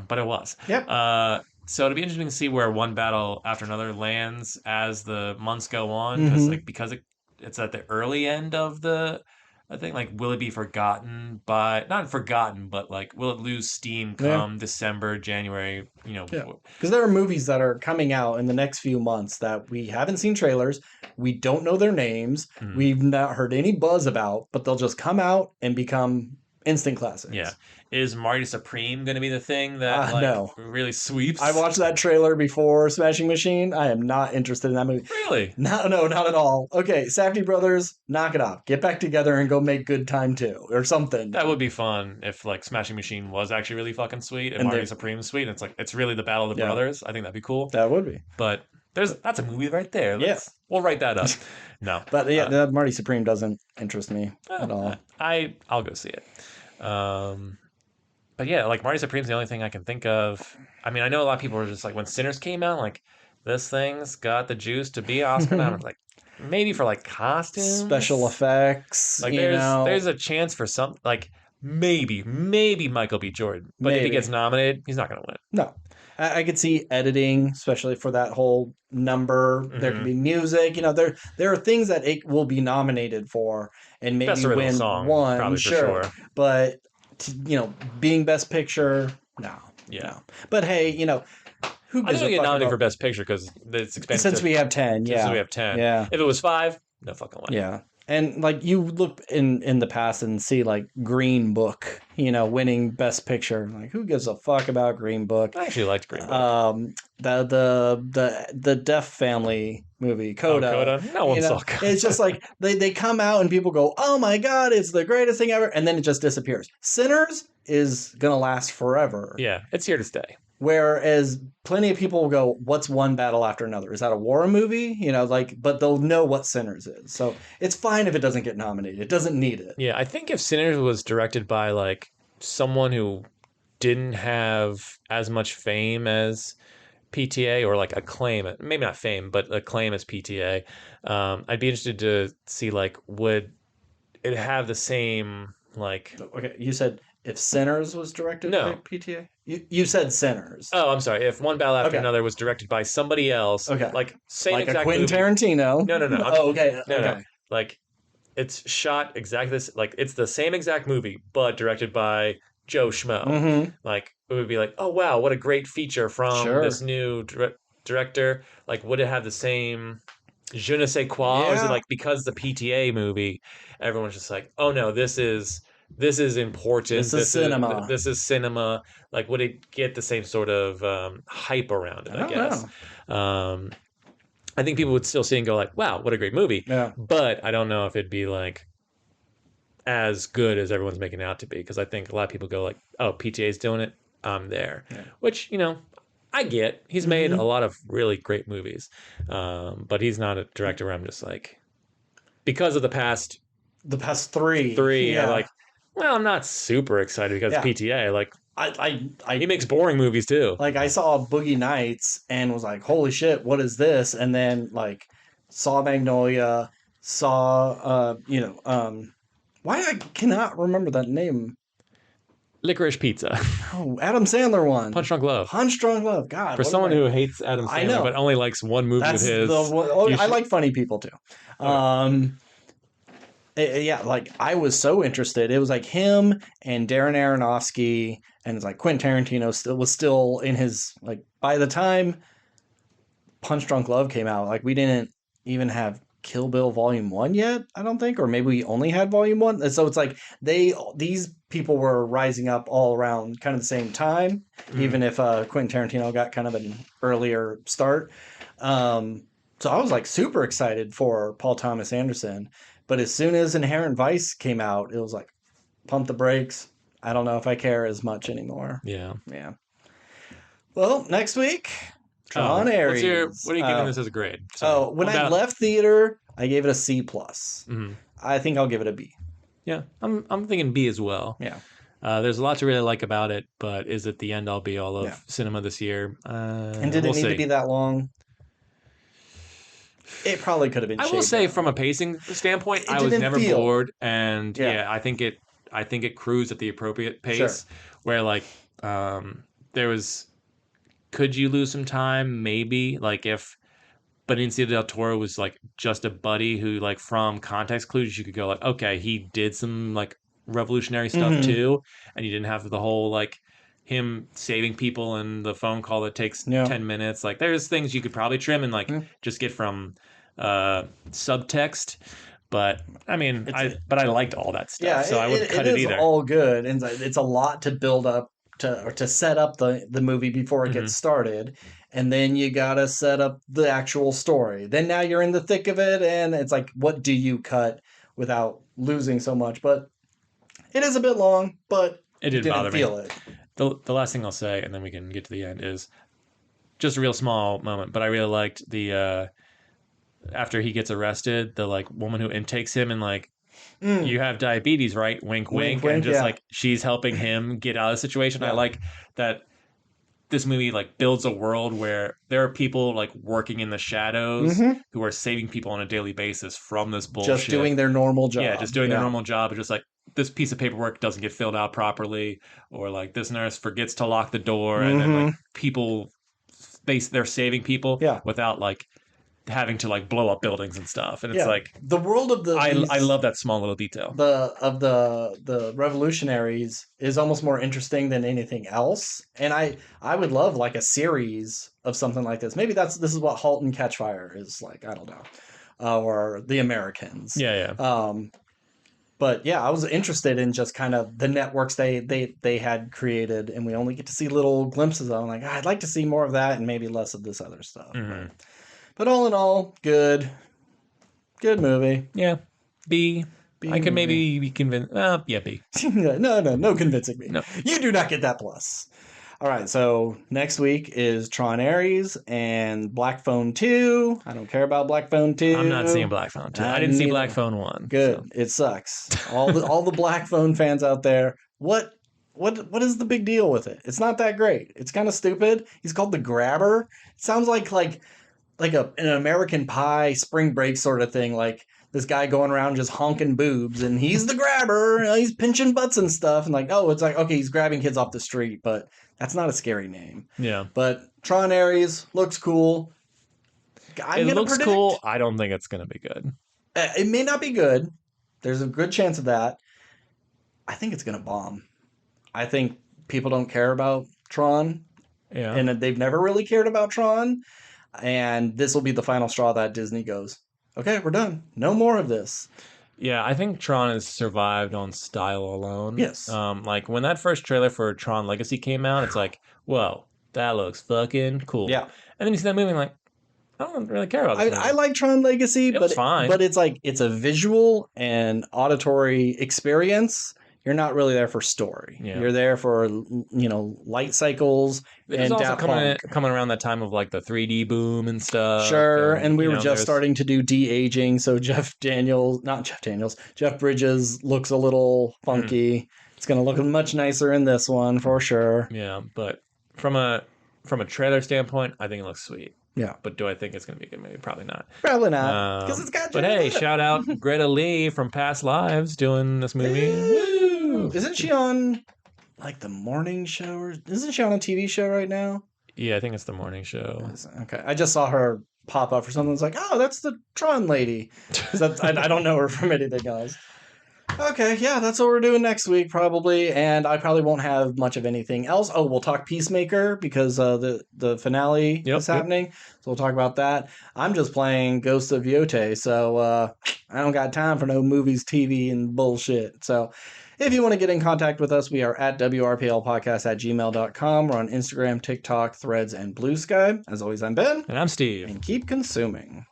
but it was. Yep. So it'll be interesting to see where one battle after another lands as the months go on, because it's at the early end of the, I think, like, will it be forgotten not forgotten, but like, will it lose steam come December, January? Because there are movies that are coming out in the next few months that we haven't seen trailers, we don't know their names, we've not heard any buzz about, but they'll just come out and become instant classics. Yeah. Is Marty Supreme going to be the thing that really sweeps? I watched that trailer before Smashing Machine. I am not interested in that movie. Really? No, not at all. Okay, Safdie brothers, knock it off. Get back together and go make Good Time 2 or something. That would be fun if like Smashing Machine was actually really fucking sweet and Marty Supreme's sweet. And it's like, it's really the battle of the brothers. I think that'd be cool. That would be. But that's a movie right there. Yes. We'll write that up. No. But Marty Supreme doesn't interest me at all. I'll go see it. But yeah, like Marty Supreme's the only thing I can think of. I mean, I know a lot of people were just like, when Sinners came out, like, this thing's got the juice to be Oscar nominated. Like, maybe for like costumes, special effects. Like, there's a chance for some, like, maybe Michael B. Jordan. But if he gets nominated, he's not going to win. No. I could see editing, especially for that whole number. There could be music. There are things that it will be nominated for, and maybe win song, one. Probably sure. For sure. But being Best Picture, no. Yeah. No. But hey, who gives I think get nominated for Best Picture because it's expensive. Since we have 10, Since we have 10. Yeah. If it was 5, no fucking way. Yeah. And like you look in the past and see like Green Book, winning Best Picture. Like who gives a fuck about Green Book? I actually liked Green Book. The Deaf Family movie, Oh, Coda. Coda. No one saw Coda. It's just like they come out and people go, "Oh my god, it's the greatest thing ever," and then it just disappears. Sinners is gonna last forever. Yeah, it's here to stay. Whereas plenty of people will go, "What's one battle after another? Is that a war movie?" But they'll know what Sinners is. So it's fine if it doesn't get nominated. It doesn't need it. Yeah, I think if Sinners was directed by like someone who didn't have as much fame as PTA or like acclaim, maybe not fame, but acclaim as PTA, I'd be interested to see like would it have the same like. Okay, you said if Sinners was directed by No. PTA? You said Sinners. Oh, I'm sorry. If one battle after Okay. another was directed by somebody else, Okay. like same Like a exact Quentin movie. Tarantino. No. Oh, okay. No, Okay. no. Like it's shot exactly this. Like it's the same exact movie, but directed by Joe Schmo. Mm-hmm. Like it would be like, oh wow, what a great feature from Sure. this new director. Like, would it have the same je ne sais quoi? Or is it Yeah. like because the PTA movie, everyone's just like, oh no, this is important. This is cinema. This is cinema. Like, would it get the same sort of hype around it? I don't guess. I think people would still see and go like, wow, what a great movie. Yeah. But I don't know if it'd be like as good as everyone's making it out to be, because I think a lot of people go like, oh, PTA's doing it, I'm there. Yeah. Which, I get. He's made a lot of really great movies. But he's not a director where I'm just like, because of the past three. I'm Yeah. like, well, I'm not super excited because Yeah. PTA. Like, I he makes boring movies too. like I saw Boogie Nights and was like, holy shit, what is this? And then like saw Magnolia, saw why I cannot remember that name. Licorice Pizza. Oh, Adam Sandler one. Punch Drunk Love. Punch Drunk Love. God. For someone who hates Adam I Sandler know. but only likes one movie That's of his. the one. Oh, you I should- like funny people too. Okay. Yeah, like I was so interested. It was like him and Darren Aronofsky, and it's like Quentin Tarantino was still in his like by the time Punch Drunk Love came out, like we didn't even have Kill Bill Volume 1 yet, I don't think, or maybe we only had Volume 1. And so it's like these people were rising up all around kind of the same time, even if Quentin Tarantino got kind of an earlier start. So I was like super excited for Paul Thomas Anderson. But as soon as Inherent Vice came out, it was like, pump the brakes. I don't know if I care as much anymore. Yeah. Yeah. Well, next week, John Aries. What are you giving this as a grade? When I left theater, I gave it a C+. Mhm. I think I'll give it a B. Yeah, I'm thinking B as well. Yeah. There's a lot to really like about it, but is it the end all be all of Yeah. cinema this year? And did it need to be that long? It probably could have been. I will say, from a pacing standpoint, I was never bored, and I think it cruised at the appropriate pace. Sure. Where like there was, could you lose some time? Maybe like if Benicio del Toro was like just a buddy who like from context clues you could go like, okay, he did some like revolutionary stuff too, and you didn't have the whole like him saving people and the phone call that takes 10 minutes. Like there's things you could probably trim and like just get from subtext. But I mean, I liked all that stuff, Yeah, so I wouldn't cut it either. It's all good, and it's a lot to build up to set up the movie before it gets started, and then you gotta set up the actual story. Then now you're in the thick of it, and it's like, what do you cut without losing so much? But it is a bit long, but it didn't bother me. Feel it. The last thing I'll say, and then we can get to the end, is just a real small moment, but I really liked the after he gets arrested, the like woman who intakes him and like, you have diabetes, right? Wink, wink, and just like she's helping him get out of the situation. I like that this movie like builds a world where there are people like working in the shadows who are saving people on a daily basis from this bullshit. Just doing their normal job. Yeah, just doing their normal job. Just like this piece of paperwork doesn't get filled out properly, or like this nurse forgets to lock the door, and then like people they're saving people without like having to like blow up buildings and stuff. And it's like the world of the I love that small little detail. The revolutionaries is almost more interesting than anything else. And I would love like a series of something like this. Maybe this is what Halt and Catch Fire is like. I don't know. or the Americans. Yeah, yeah. But yeah, I was interested in just kind of the networks they had created, and we only get to see little glimpses of. I'm like, I'd like to see more of that and maybe less of this other stuff. Mhm. But all in all, good movie. Yeah. B. B I could movie. maybe be convinced. Yeah, B. No convincing me. No. You do not get that plus. All right, so next week is Tron Ares and Black Phone 2. I don't care about Black Phone 2. I'm not seeing Black Phone 2. I didn't see Black Phone 1. Good. So. It sucks. All the Black Phone fans out there, what is the big deal with it? It's not that great. It's kind of stupid. He's called the Grabber. It sounds like an American Pie spring break sort of thing, like this guy going around just honking boobs, and he's the grabber. He's pinching butts and stuff, and like, oh, it's like, okay, he's grabbing kids off the street, but that's not a scary name. Yeah. But Tron Ares looks cool. It looks cool. I don't think it's going to be good. It may not be good. There's a good chance of that. I think it's going to bomb. I think people don't care about Tron. Yeah. And they've never really cared about Tron. And this will be the final straw that Disney goes, okay, we're done. No more of this. Yeah, I think Tron has survived on style alone. Yes. Like when that first trailer for Tron Legacy came out, it's like, whoa, that looks fucking cool. Yeah. And then you see that movie and like, I don't really care about this movie. I like Tron Legacy, It was fine. But it's like, it's a visual and auditory experience. You're not really there for story. Yeah. You're there for, light cycles. It was also coming around that time of like the 3D boom and stuff. Sure, and we were just starting to do de-aging, so Jeff Bridges looks a little funky. It's going to look much nicer in this one for sure. Yeah, but from a trailer standpoint, I think it looks sweet. Yeah. But do I think it's going to be a good movie? Probably not. Probably not. Because it's got. But hey, shout out Greta Lee from Past Lives doing this movie. Woo! Isn't she on like the morning show? Or isn't she on a TV show right now? Yeah, I think it's the morning show. Okay. I just saw her pop up for something. It's like, oh, that's the Tron lady. I don't know her from anything else. Okay, yeah, that's what we're doing next week, probably, and I probably won't have much of anything else. Oh, we'll talk Peacemaker, because the finale is happening, so we'll talk about that. I'm just playing Ghost of Yote, so I don't got time for no movies, TV, and bullshit. So if you want to get in contact with us, we are at WRPLpodcast@gmail.com. We're on Instagram, TikTok, Threads, and Blue Sky. As always, I'm Ben. And I'm Steve. And keep consuming.